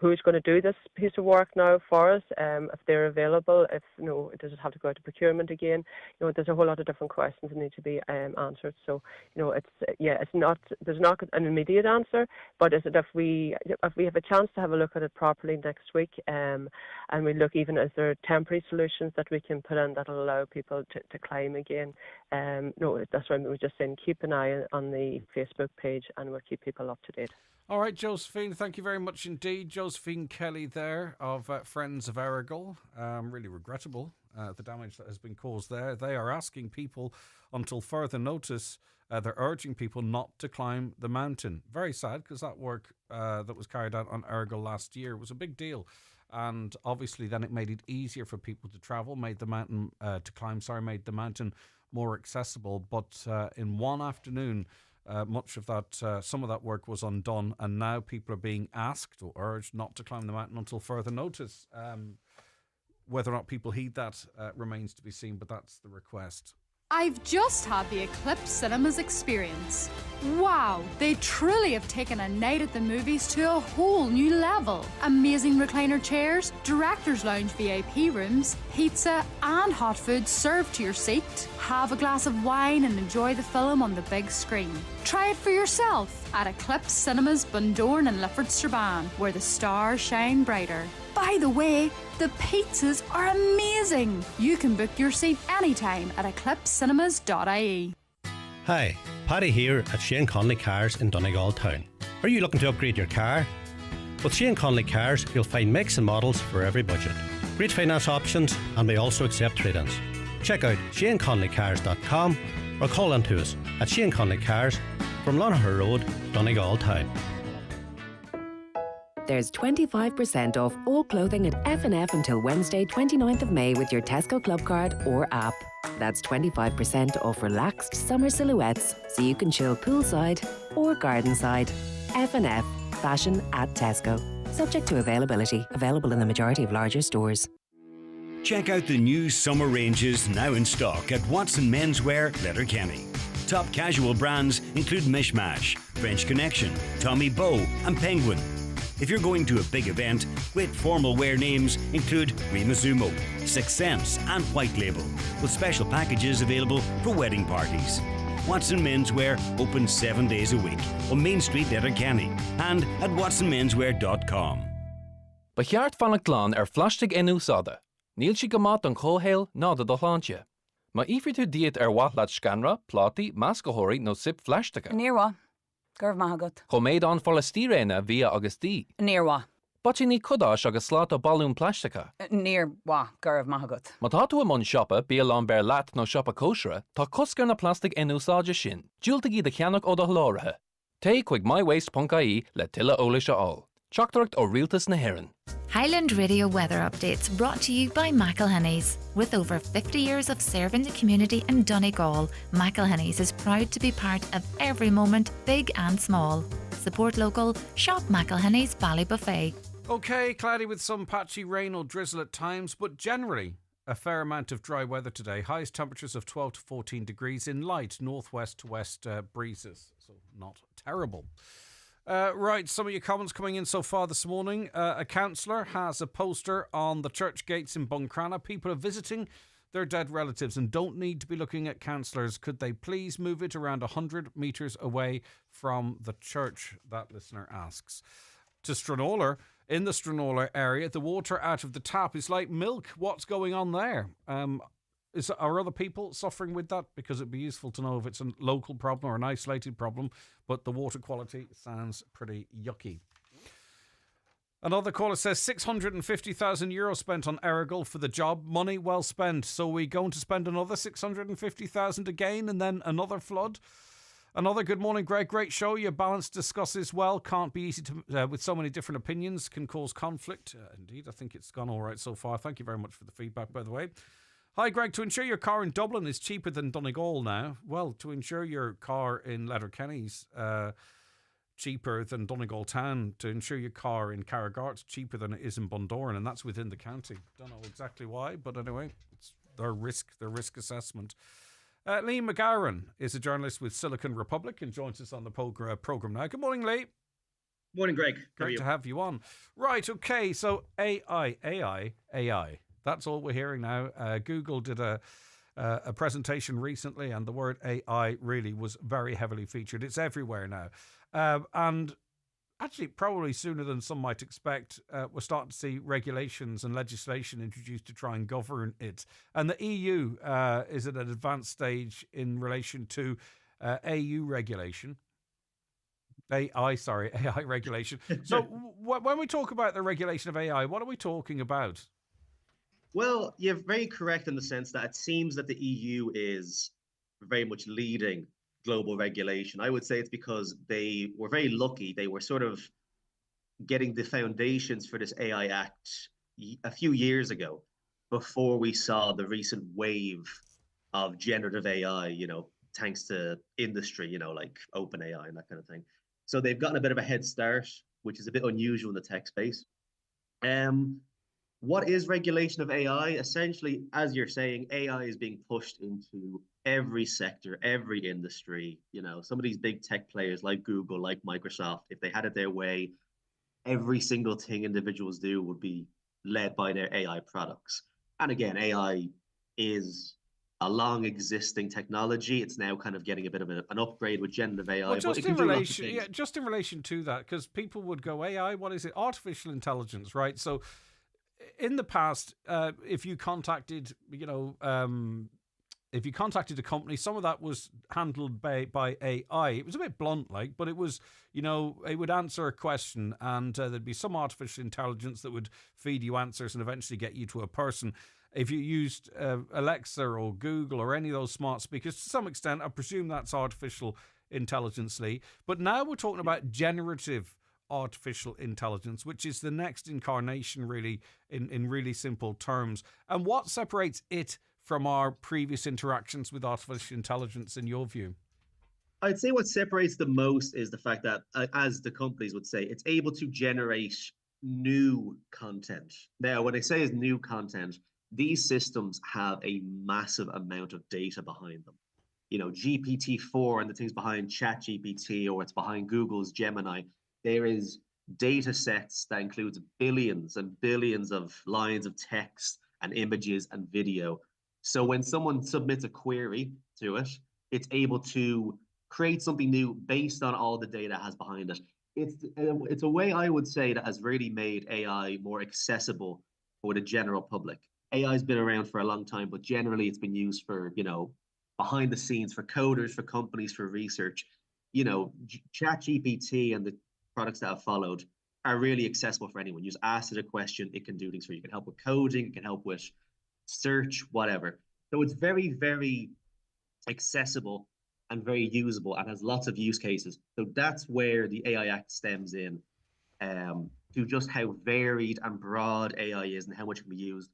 who's going to do this piece of work now for us, if they're available, if does it have to go out to procurement again? There's a whole lot of different questions that need to be answered. So there's not an immediate answer, but is it if we have a chance to have a look at it properly next week, and we look even is there temporary solutions that we can put in that will allow people to climb again. That's why we were just saying keep an eye on the Facebook page, and we'll keep people up to date. All right, Josephine, thank you very much indeed. Josephine Kelly there of Friends of Errigal. Really regrettable, the damage that has been caused there. They are asking people until further notice, they're urging people not to climb the mountain. Very sad, because that work that was carried out on Errigal last year was a big deal. And obviously then it made it easier for people to travel, made the mountain made the mountain more accessible. But in one afternoon, much of that, some of that work was undone, and now people are being asked or urged not to climb the mountain until further notice. Whether or not people heed that remains to be seen, but that's the request. I've just had the Eclipse Cinemas experience. Wow, they truly have taken a night at the movies to a whole new level. Amazing recliner chairs, director's lounge VIP rooms, pizza and hot food served to your seat. Have a glass of wine and enjoy the film on the big screen. Try it for yourself at Eclipse Cinemas Bundoran and Lifford Strabane, where the stars shine brighter. By the way, the pizzas are amazing. You can book your seat anytime at eclipsecinemas.ie. Hi, Paddy here at Shane Conley Cars in Donegal Town. Are you looking to upgrade your car? With Shane Conley Cars, you'll find makes and models for every budget. Great finance options, and we also accept trade-ins. Check out ShaneConleyCars.com or call into us at Shane Conley Cars from Lonaher Road, Donegal Town. There's 25% off all clothing at F&F until Wednesday, 29th of May with your Tesco Club card or app. That's 25% off relaxed summer silhouettes so you can chill poolside or gardenside. F&F, fashion at Tesco. Subject to availability. Available in the majority of larger stores. Check out the new summer ranges now in stock at Watson Menswear, Letterkenny. Top casual brands include Mishmash, French Connection, Tommy Bow and Penguin. If you're going to a big event, great formal wear names include Rimazumo, Sixth Sense and White Label, with special packages available for wedding parties. Watson Menswear open 7 days a week on Main Street, Letterkenny, and at watsonmenswear.com. Ba cheart fan glán flastig enú sada. Níl si gomat an cóhéil náda do chláinte. Ma ifir tú diet watlat scanra, pláti, mascahori no sip flashtacha. Nírwa. Gurv mahagut. Choméid an follastíréna via agus dí. Nírwa. Butchi ní cudáis agus slát a balún plástica. Nírwa. Gurv mahagut. Ma tá tú amon shoppa bí an bear lat no shoppa kosra, tá coscar na plastic enúsáide sin. Dúltaí de cheannach ó do hláirithe. Té chuig mywaste.ie le tilla ólis all. Teachtacht ó rialtas na Héireann. Highland Radio weather updates brought to you by McElhenny's. With over 50 years of serving the community in Donegal, McElhenny's is proud to be part of every moment, big and small. Support local, shop McElhenny's Ballybuffet. Okay, cloudy with some patchy rain or drizzle at times, but generally a fair amount of dry weather today. Highest temperatures of 12 to 14 degrees in light northwest to west breezes, so not terrible. Right, some of your comments coming in so far this morning. A councillor has a poster on the church gates in Buncrana. People are visiting their dead relatives and don't need to be looking at councillors. Could they please move it around 100 metres away from the church? That listener asks. To Stranooler, in the Stranooler area, the water out of the tap is like milk. What's going on there? Are other people suffering with that? Because it'd be useful to know if it's a local problem or an isolated problem, but the water quality sounds pretty yucky. Another caller says €650,000 spent on Errigal for the job. Money well spent. So we going to spend another 650,000 again and then another flood? Another good morning, Greg. Great show. Your balance discusses well. Can't be easy to with so many different opinions. Can cause conflict. Indeed, I think it's gone all right so far. Thank you very much for the feedback, by the way. Hi, Greg. To insure your car in Dublin is cheaper than Donegal now. Well, to insure your car in Letterkenny's cheaper than Donegal town. To insure your car in Carrigart's cheaper than it is in Bundoran, and that's within the county. Don't know exactly why, but anyway, it's their risk assessment. Lee McGarren is a journalist with Silicon Republic and joins us on the program now. Good morning, Lee. Morning, Greg. Great to have you on. Right, okay, so AI. That's all we're hearing now. Google did a presentation recently, and the word AI really was very heavily featured. It's everywhere now. And actually, probably sooner than some might expect, we're starting to see regulations and legislation introduced to try and govern it. And the EU is at an advanced stage in relation to AU regulation. AI regulation. So when we talk about the regulation of AI, what are we talking about? Well, you're very correct in the sense that it seems that the EU is very much leading global regulation. I would say it's because they were very lucky. They were sort of getting the foundations for this AI Act a few years ago, before we saw the recent wave of generative AI, thanks to industry, like OpenAI and that kind of thing. So they've gotten a bit of a head start, which is a bit unusual in the tech space. What is regulation of AI? Essentially, as you're saying, AI is being pushed into every sector, every industry. Some of these big tech players like Google, like Microsoft, if they had it their way, every single thing individuals do would be led by their AI products. And again, AI is a long existing technology. It's now kind of getting a bit of an upgrade with generative AI. Well, just in relation to that, because people would go, AI, what is it? Artificial intelligence, right? So in the past, if you contacted, if you contacted a company, some of that was handled by AI. It was a bit blunt, but it was, it would answer a question and there'd be some artificial intelligence that would feed you answers and eventually get you to a person. if you used Alexa or Google or any of those smart speakers, to some extent, I presume that's artificial intelligence, Lee. But now we're talking about generative artificial intelligence, which is the next incarnation, really, in really simple terms. And what separates it from our previous interactions with artificial intelligence, in your view? I'd say what separates the most is the fact that, as the companies would say, it's able to generate new content. Now, when I say is new content, these systems have a massive amount of data behind them. You know, GPT-4 and the things behind ChatGPT, or it's behind Google's Gemini, there is data sets that includes billions and billions of lines of text and images and video. So when someone submits a query to it, it's able to create something new based on all the data it has behind it. It's a way, I would say, that has really made AI more accessible for the general public. AI has been around for a long time, but generally it's been used for, you know, behind the scenes, for coders, for companies, for research. You know, ChatGPT and the products that have followed are really accessible for anyone. You just ask it a question, it can do things for you. It can help with coding, it can help with search, whatever. So it's very, very accessible and very usable and has lots of use cases. So that's where the AI Act stems in, to just how varied and broad AI is and how much it can be used.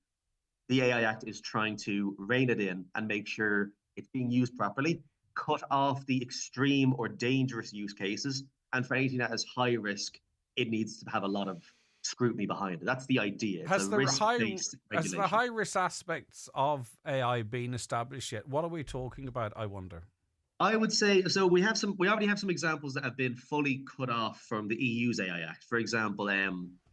The AI Act is trying to rein it in and make sure it's being used properly, cut off the extreme or dangerous use cases, and for anything that is high risk, it needs to have a lot of scrutiny behind it. That's the idea. Has the high risk aspects of AI been established yet? What are we talking about, I wonder? I would say, so we already have some examples that have been fully cut off from the EU's AI Act. For example,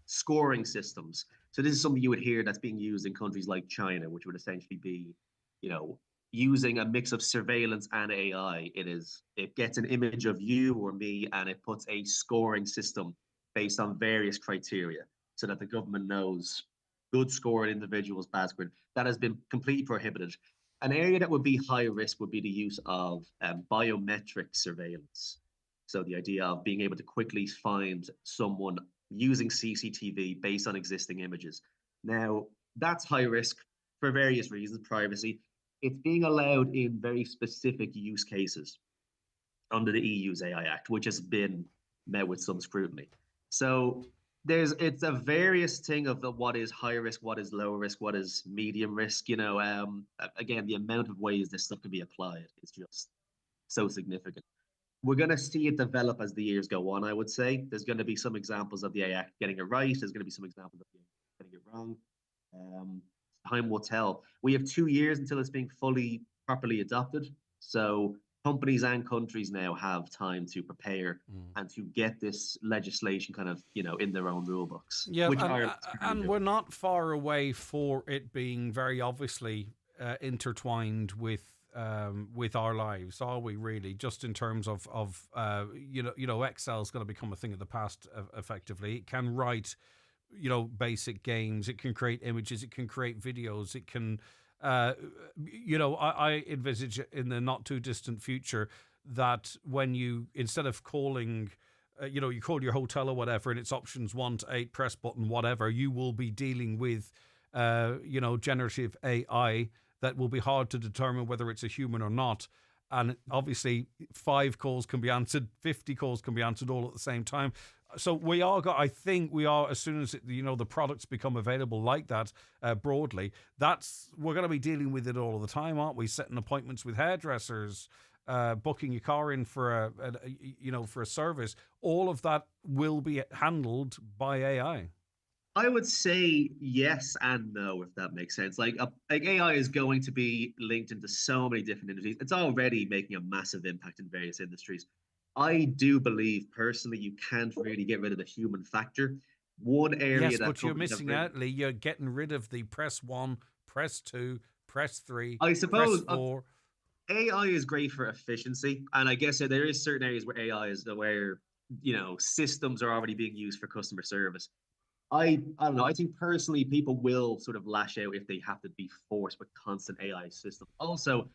scoring systems. So this is something you would hear that's being used in countries like China, which would essentially be, you know, using a mix of surveillance and AI. It gets an image of you or me, and it puts a scoring system based on various criteria so that the government knows good scored individuals, bad scored. That has been completely prohibited. An area that would be high risk would be the use of biometric surveillance. So the idea of being able to quickly find someone using CCTV based on existing images. Now, that's high risk for various reasons, privacy. It's being allowed in very specific use cases under the EU's AI Act, which has been met with some scrutiny. So it's a various thing of what is high risk, what is low risk, what is medium risk. You know, again, the amount of ways this stuff can be applied is just so significant. We're going to see it develop as the years go on, I would say. There's going to be some examples of the AI Act getting it right. There's going to be some examples of getting it wrong. Time will tell. We have 2 years until it's being properly adopted. So companies and countries now have time to prepare and to get this legislation kind of, you know, in their own rule books. Yeah, and we're not far away for it being very obviously intertwined with our lives, are we really? Just in terms of Excel is going to become a thing of the past. Effectively, it can write, you know, basic games. It can create images. It can create videos. It can. I envisage in the not too distant future that when you, instead of calling, you call your hotel or whatever, and it's options 1 to 8, press button, whatever, you will be dealing with, generative AI that will be hard to determine whether it's a human or not. And obviously 5 calls can be answered, 50 calls can be answered all at the same time. So I think we are, as soon as the products become available like that broadly, we're going to be dealing with it all the time, aren't we? Setting appointments with hairdressers, booking your car in for a service. All of that will be handled by AI. I would say yes and no, if that makes sense. Like AI is going to be linked into so many different industries. It's already making a massive impact in various industries. I do believe personally you can't really get rid of the human factor. One area but you're missing out, Lee. You're getting rid of the press 1, press 2, press 3. I suppose press 4. AI is great for efficiency, and I guess there is certain areas where AI is where systems are already being used for customer service. I don't know. I think personally people will sort of lash out if they have to be forced with constant AI systems. Also,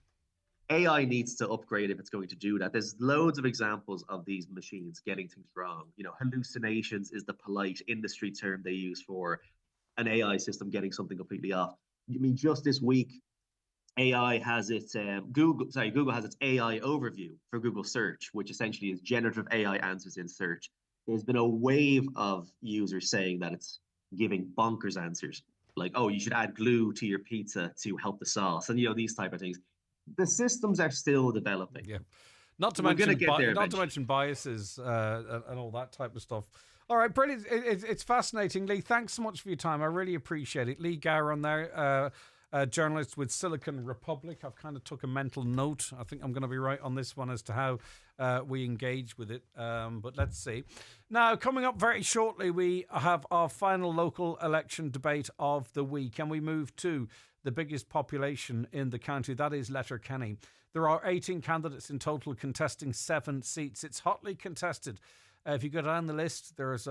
AI needs to upgrade if it's going to do that. There's loads of examples of these machines getting things wrong. Hallucinations is the polite industry term they use for an AI system getting something completely off. I mean, just this week, AI has its Google has its AI overview for Google search, which essentially is generative AI answers in search. There's been a wave of users saying that it's giving bonkers answers, like, oh, you should add glue to your pizza to help the sauce, and these type of things. The systems are still developing. Yeah. Not to We're mention gonna get there not to eventually. mention biases and all that type of stuff. All right, brilliant. It's fascinating, Lee. Thanks so much for your time. I really appreciate it. Lee Gower on there, journalist with Silicon Republic. I've kind of took a mental note. I think I'm going to be right on this one as to how we engage with it. But let's see. Now, coming up very shortly, we have our final local election debate of the week, and we move to the biggest population in the county. That is Letterkenny. There are 18 candidates in total contesting 7 seats. It's hotly contested. If you go down the list, there's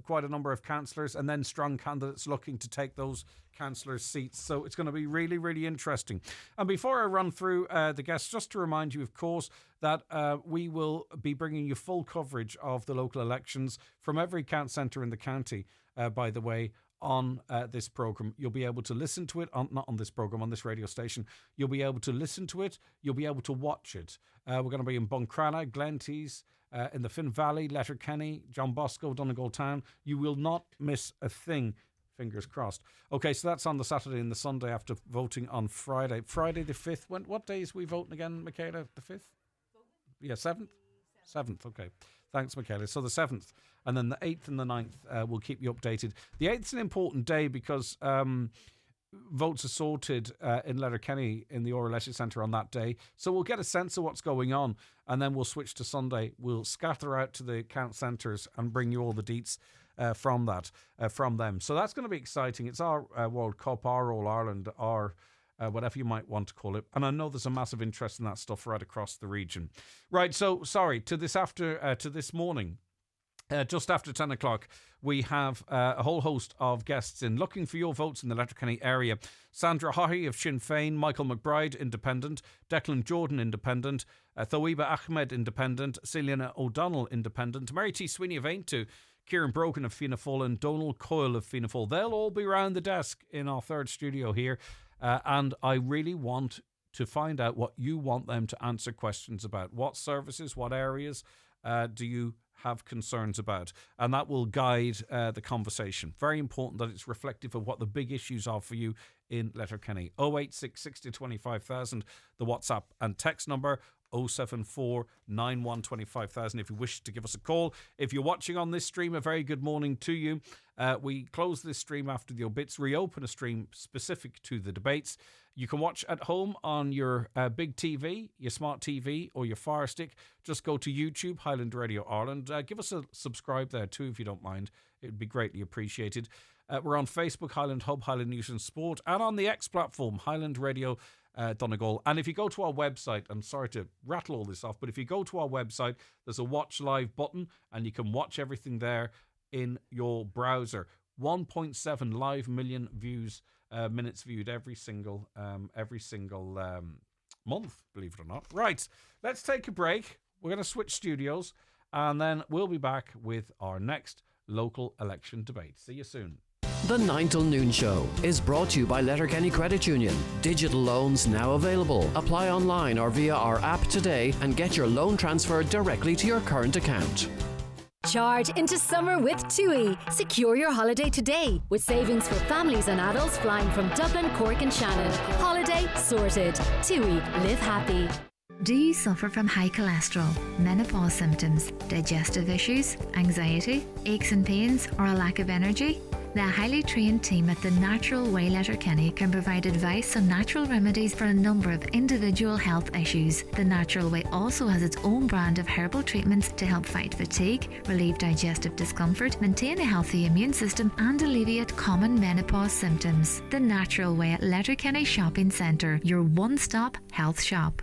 quite a number of councillors and then strong candidates looking to take those councillors' seats. So it's going to be really, really interesting. And before I run through the guests, just to remind you, of course, that we will be bringing you full coverage of the local elections from every count centre in the county, by the way, on this programme. You'll be able to listen to it, not on this programme, on this radio station. You'll be able to listen to it. You'll be able to watch it. We're going to be in Buncrana, Glentees, in the Finn Valley, Letterkenny, John Bosco, Donegal Town. You will not miss a thing. Fingers crossed. Okay, so that's on the Saturday and the Sunday after voting on Friday. Friday the 5th. What days are we voting again, Michaela? The 5th? Yeah, 7th? 7th, okay. Thanks, Michaela. So the 7th. And then the 8th and the 9th, we'll keep you updated. The 8th is an important day because votes are sorted in Letterkenny in the Oral Leisure Centre on that day. So we'll get a sense of what's going on, and then we'll switch to Sunday. We'll scatter out to the count centres and bring you all the deets from them. So that's going to be exciting. It's our World Cup, our All Ireland, our whatever you might want to call it. And I know there's a massive interest in that stuff right across the region. Right, so sorry, to this morning. Just after 10 o'clock, we have a whole host of guests in looking for your votes in the Letterkenny area. Sandra Haughey of Sinn Féin, Michael McBride, Independent, Declan Jordan, Independent, Thoiba Ahmed, Independent, Selina O'Donnell, Independent, Mary T. Sweeney of AONTU, Ciaran Brogan of Fianna Fáil, and Donal Coyle of Fianna Fáil. They'll all be round the desk in our third studio here, and I really want to find out what you want them to answer questions about. What services, what areas do you have concerns about, and that will guide the conversation. Very important that it's reflective of what the big issues are for you in Letterkenny. 086 60 25,000, the WhatsApp and text number. 074 91 25,000 if you wish to give us a call. If you're watching on this stream, a very good morning to you. We close this stream after the obits, reopen a stream specific to the debates. You can watch at home on your big TV, your smart TV, or your Fire Stick. Just go to YouTube, Highland Radio Ireland. Give us a subscribe there too, if you don't mind. It would be greatly appreciated. We're on Facebook, Highland Hub, Highland News and Sport, and on the X platform, Highland Radio Donegal. And if you go to our website, I'm sorry to rattle all this off, but if you go to our website, there's a watch live button, and you can watch everything there in your browser. 1.7 live million views, minutes viewed every single month, believe it or not. Right, let's take a break. We're going to switch studios, and then we'll be back with our next local election debate. See you soon. The 9 till noon show is brought to you by Letterkenny Credit Union. Digital loans now available. Apply online or via our app today and get your loan transferred directly to your current account. Charge into summer with TUI. Secure your holiday today with savings for families and adults flying from Dublin, Cork and Shannon. Holiday sorted. TUI. Live happy. Do you suffer from high cholesterol, menopause symptoms, digestive issues, anxiety, aches and pains, or a lack of energy? The highly trained team at The Natural Way Letterkenny can provide advice on natural remedies for a number of individual health issues. The Natural Way also has its own brand of herbal treatments to help fight fatigue, relieve digestive discomfort, maintain a healthy immune system and alleviate common menopause symptoms. The Natural Way at Letterkenny Shopping Centre, your one-stop health shop.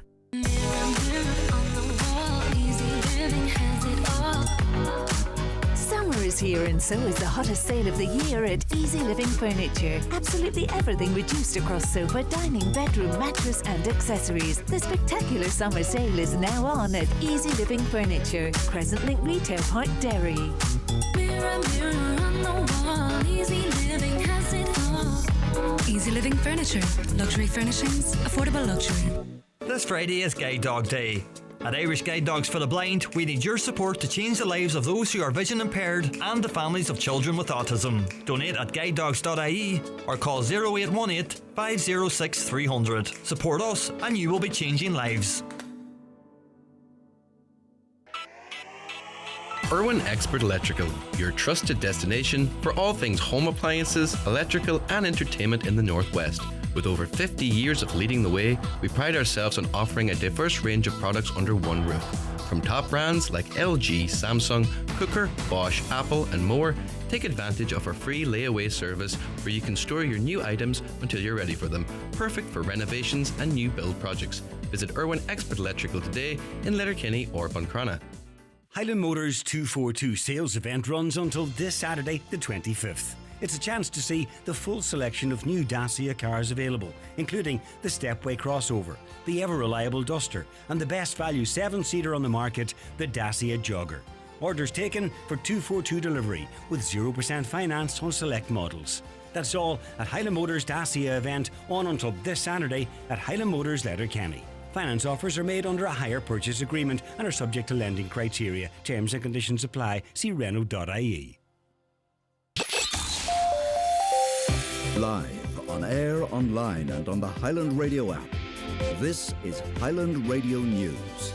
Summer is here and so is the hottest sale of the year at Easy Living Furniture. Absolutely everything reduced across sofa, dining, bedroom, mattress and accessories. The spectacular summer sale is now on at Easy Living Furniture, Crescent Link Retail Park, Derry. Mirror, mirror on the wall, Easy Living has it all. Easy Living Furniture. Luxury furnishings, affordable luxury. This Friday is Guide Dog Day. At Irish Guide Dogs for the Blind, we need your support to change the lives of those who are vision impaired and the families of children with autism. Donate at guidedogs.ie or call 0818 506 300. Support us and you will be changing lives. Irwin Expert Electrical, your trusted destination for all things home appliances, electrical and entertainment in the Northwest. With over 50 years of leading the way, we pride ourselves on offering a diverse range of products under one roof. From top brands like LG, Samsung, Cooker, Bosch, Apple and more, take advantage of our free layaway service where you can store your new items until you're ready for them. Perfect for renovations and new build projects. Visit Irwin Expert Electrical today in Letterkenny or Buncrana. Highland Motors 242 sales event runs until this Saturday, the 25th. It's a chance to see the full selection of new Dacia cars available, including the Stepway crossover, the ever-reliable Duster, and the best value 7-seater on the market, the Dacia Jogger. Orders taken for 242 delivery, with 0% finance on select models. That's all at Highland Motors Dacia event on until this Saturday at Highland Motors Letterkenny. Finance offers are made under a hire purchase agreement and are subject to lending criteria. Terms and conditions apply. See Renault.ie. Live, on air, online and on the Highland Radio app. This is Highland Radio News.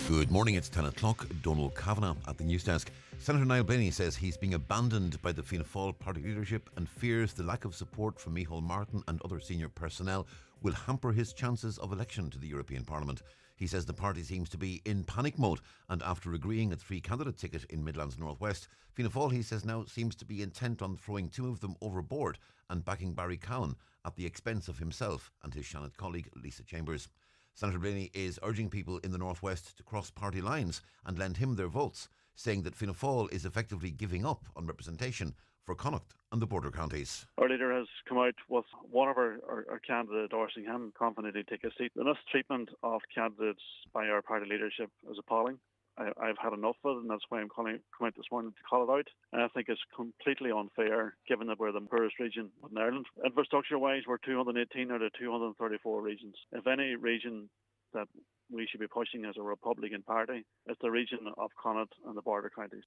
Good morning, it's 10 o'clock. Donal Kavanagh at the news desk. Senator Niall Blaney says he's being abandoned by the Fianna Fáil party leadership and fears the lack of support from Micheál Martin and other senior personnel will hamper his chances of election to the European Parliament. He says the party seems to be in panic mode, and after agreeing a 3-candidate ticket in Midlands North West, Fianna Fáil, he says, now seems to be intent on throwing 2 of them overboard and backing Barry Cowan at the expense of himself and his Shannon colleague Lisa Chambers. Senator Blaney is urging people in the North West to cross party lines and lend him their votes, saying that Fianna Fáil is effectively giving up on representation for Connacht and the border counties. Our leader has come out with one of our candidates endorsing him, confidently take a seat. The mistreatment of candidates by our party leadership is appalling. I've had enough of it, and that's why I'm come out this morning to call it out. And I think it's completely unfair, given that we're the poorest region in Ireland. Infrastructure-wise, we're 218 out of 234 regions. If any region that we should be pushing as a Republican Party, it's the region of Connacht and the border counties.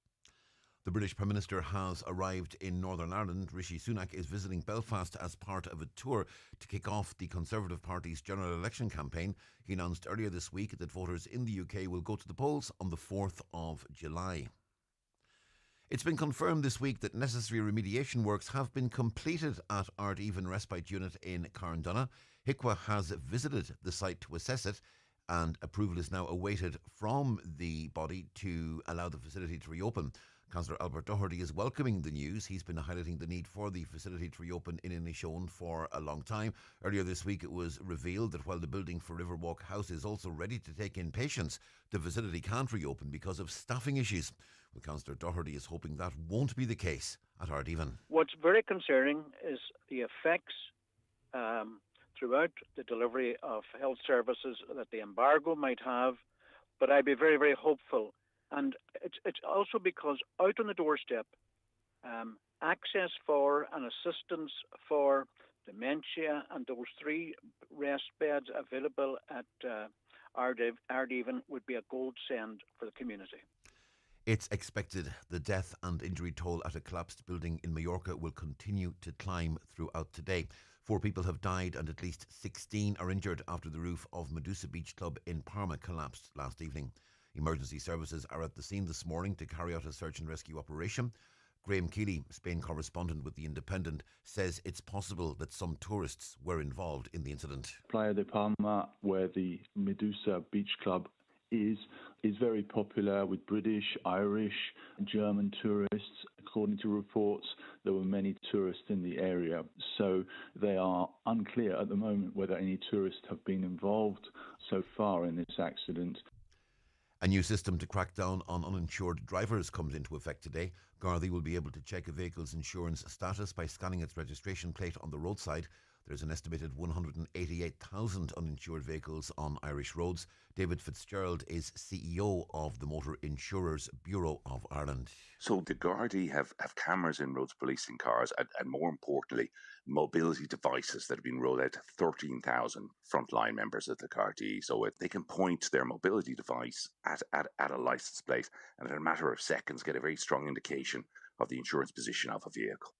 The British Prime Minister has arrived in Northern Ireland. Rishi Sunak is visiting Belfast as part of a tour to kick off the Conservative Party's general election campaign. He announced earlier this week that voters in the UK will go to the polls on the 4th of July. It's been confirmed this week that necessary remediation works have been completed at Ardeven Respite Unit in Carndonagh. HICWA has visited the site to assess it, and approval is now awaited from the body to allow the facility to reopen. Councillor Albert Doherty is welcoming the news. He's been highlighting the need for the facility to reopen in Inishowen for a long time. Earlier this week it was revealed that while the building for Riverwalk House is also ready to take in patients, the facility can't reopen because of staffing issues. Well, Councillor Doherty is hoping that won't be the case at Ardeven. What's very concerning is the effects throughout the delivery of health services that the embargo might have, but I'd be very, very hopeful. And it's also because out on the doorstep, access for and assistance for dementia and those 3 rest beds available at Ardeven would be a gold send for the community. It's expected the death and injury toll at a collapsed building in Mallorca will continue to climb throughout today. 4 people have died and at least 16 are injured after the roof of Medusa Beach Club in Parma collapsed last evening. Emergency services are at the scene this morning to carry out a search and rescue operation. Graham Keeley, Spain correspondent with The Independent, says it's possible that some tourists were involved in the incident. Playa de Palma, where the Medusa Beach Club is very popular with British, Irish, German tourists. According to reports, there were many tourists in the area, so they are unclear at the moment whether any tourists have been involved so far in this accident. A new system to crack down on uninsured drivers comes into effect today. Gardaí will be able to check a vehicle's insurance status by scanning its registration plate on the roadside. There's an estimated 188,000 uninsured vehicles on Irish roads. David Fitzgerald is CEO of the Motor Insurers Bureau of Ireland. So the Gardaí have cameras in roads policing cars and more importantly, mobility devices that have been rolled out to 13,000 frontline members of the Gardaí. So they can point their mobility device at a licence plate and in a matter of seconds get a very strong indication of the insurance position of a vehicle.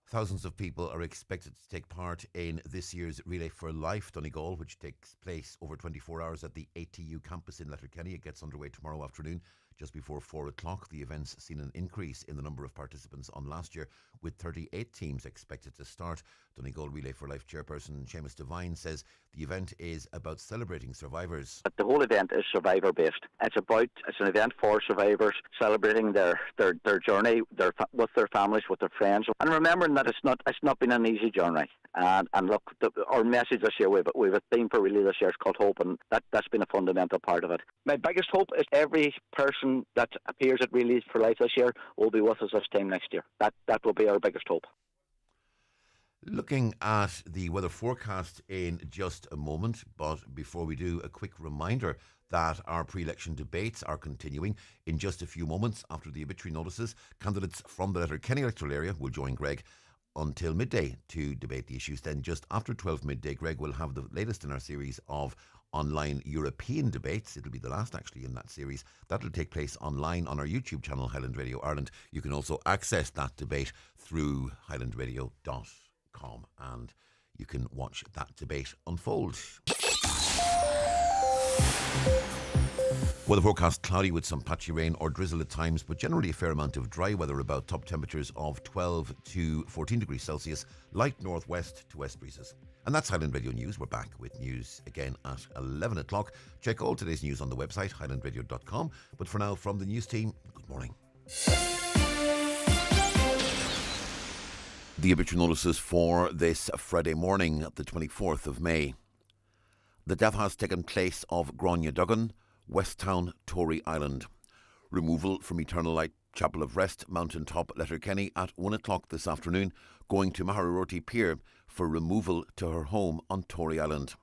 Thousands of people are expected to take part in this year's Relay for Life Donegal, which takes place over 24 hours at the AONTU campus in Letterkenny. It gets underway tomorrow afternoon, just before 4 o'clock. The event's seen an increase in the number of participants on last year, with 38 teams expected to start. Donegal Relay for Life chairperson Seamus Devine says the event is about celebrating survivors. The whole event is survivor-based. It's an event for survivors, celebrating their journey with their families, with their friends, and remembering that it's not been an easy journey. And look, our message this year, we've a theme for Relay this year, it's called Hope, and that's been a fundamental part of it. My biggest hope is every person that appears at Relay for Life this year will be with us this time next year. That will be our biggest hope. Looking at the weather forecast in just a moment, but before we do, a quick reminder that our pre-election debates are continuing. In just a few moments after the obituary notices, candidates from the Letterkenny electoral area will join Greg until midday to debate the issues. Then just after 12 midday, Greg will have the latest in our series of online European debates. It'll be the last actually in that series. That'll take place online on our YouTube channel, Highland Radio Ireland. You can also access that debate through highlandradio.com and you can watch that debate unfold. Weather forecast: cloudy with some patchy rain or drizzle at times, but generally a fair amount of dry weather about. Top temperatures of 12 to 14 degrees Celsius, light northwest to west breezes. And that's Highland Radio News. We're back with news again at 11 o'clock. Check all today's news on the website, highlandradio.com. But for now, from the news team, good morning. The obituary notices for this Friday morning, the 24th of May. The death has taken place of Grania Duggan, Westtown, Tory Island. Removal from Eternal Light Chapel of Rest, Mountain Top, Letterkenny at 1 o'clock this afternoon, going to Maharorty Pier for removal to her home on Tory Island.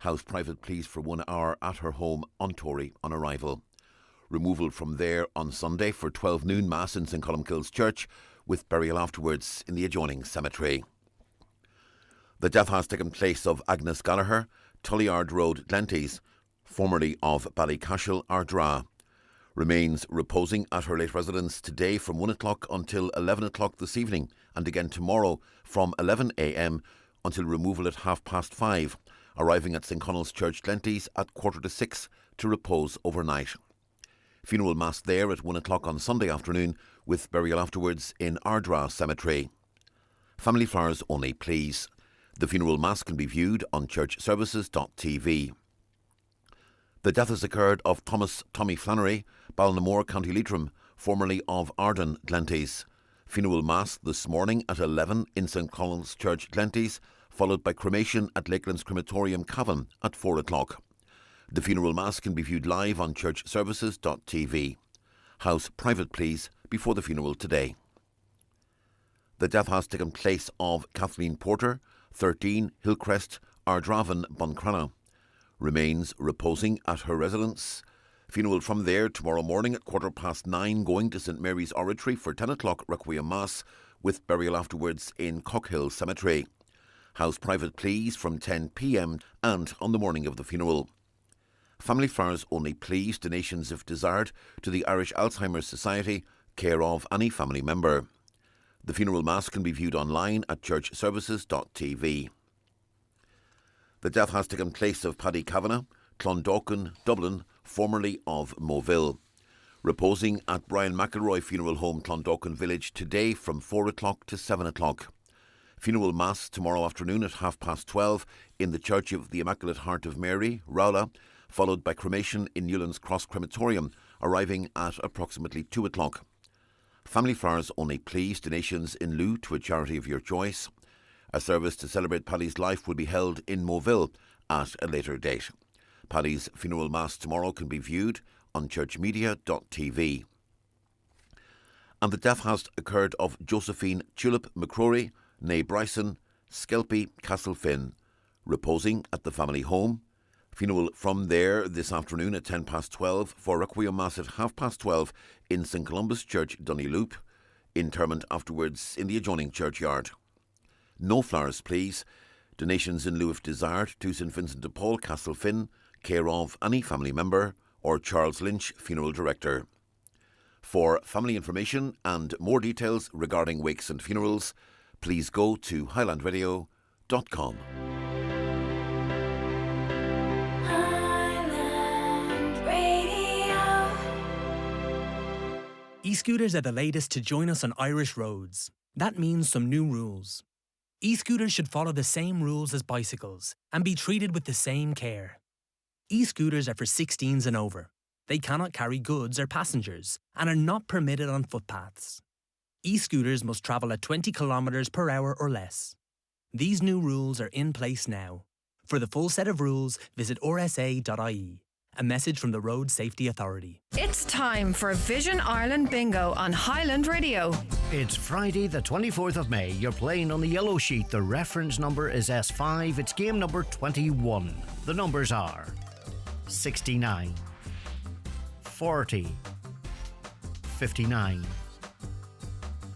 House private pleas for 1 hour at her home on Tory on arrival. Removal from there on Sunday for 12 noon Mass in St Columkille's Church, with burial afterwards in the adjoining cemetery. The death has taken place of Agnes Gallagher, Tullyard Road, Glenties, formerly of Ballycashel, Ardra. Remains reposing at her late residence today from 1 o'clock until 11 o'clock this evening, and again tomorrow from 11 a.m. until removal at 5:30, arriving at St Connell's Church, Glenties at 5:45 to repose overnight. Funeral mass there at 1 o'clock on Sunday afternoon, with burial afterwards in Ardra Cemetery. Family flowers only, please. The funeral mass can be viewed on churchservices.tv. The death has occurred of Tommy Flannery, Ballinamore, County Leitrim, formerly of Arden, Glenties. Funeral mass this morning at 11 in St Connell's Church, Glenties, followed by cremation at Lakeland's Crematorium, Cavan at 4 o'clock. The funeral mass can be viewed live on churchservices.tv. House private please before the funeral today. The death has taken place of Kathleen Porter, 13, Hillcrest, Ardravan, Buncrana. Remains reposing at her residence. Funeral from there tomorrow morning at 9:15, going to St Mary's Oratory for 10 o'clock Requiem Mass, with burial afterwards in Cockhill Cemetery. House private please from 10 p.m. and on the morning of the funeral. Family flowers only please, donations if desired, to the Irish Alzheimer's Society, care of any family member. The funeral mass can be viewed online at churchservices.tv. The death has taken place of Paddy Kavanagh, Clondalkin, Dublin, formerly of Moville. Reposing at Brian McElroy Funeral Home, Clondalkin Village, today from 4 o'clock to 7 o'clock. Funeral mass tomorrow afternoon at 12:30 in the Church of the Immaculate Heart of Mary, Rowla, followed by cremation in Newlands Cross Crematorium, arriving at approximately 2 o'clock. Family flowers only please, donations in lieu to a charity of your choice. A service to celebrate Paddy's life will be held in Moville at a later date. Paddy's funeral mass tomorrow can be viewed on churchmedia.tv. And the death has occurred of Josephine Tulip McCrory, née Bryson, Skelpie, Castlefin, reposing at the family home. Funeral from there this afternoon at 12:10 for Requiem Mass at 12:30 in St Columba's Church, Dunniloop. Interment afterwards in the adjoining churchyard. No flowers, please. Donations in lieu if desired to St Vincent de Paul, Castlefin, care of any family member or Charles Lynch, Funeral Director. For family information and more details regarding wakes and funerals, please go to highlandradio.com. E-scooters are the latest to join us on Irish roads. That means some new rules. E-scooters should follow the same rules as bicycles and be treated with the same care. E-scooters are for 16s and over. They cannot carry goods or passengers and are not permitted on footpaths. E-scooters must travel at 20 kilometres per hour or less. These new rules are in place now. For the full set of rules, visit rsa.ie. A message from the Road Safety Authority. It's time for Vision Ireland Bingo on Highland Radio. It's Friday the 24th of May. You're playing on the yellow sheet. The reference number is S5. It's game number 21. The numbers are 69, 40, 59,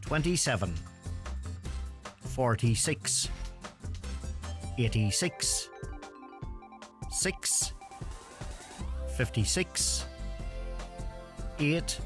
27, 46, 86, 6, 56, 8,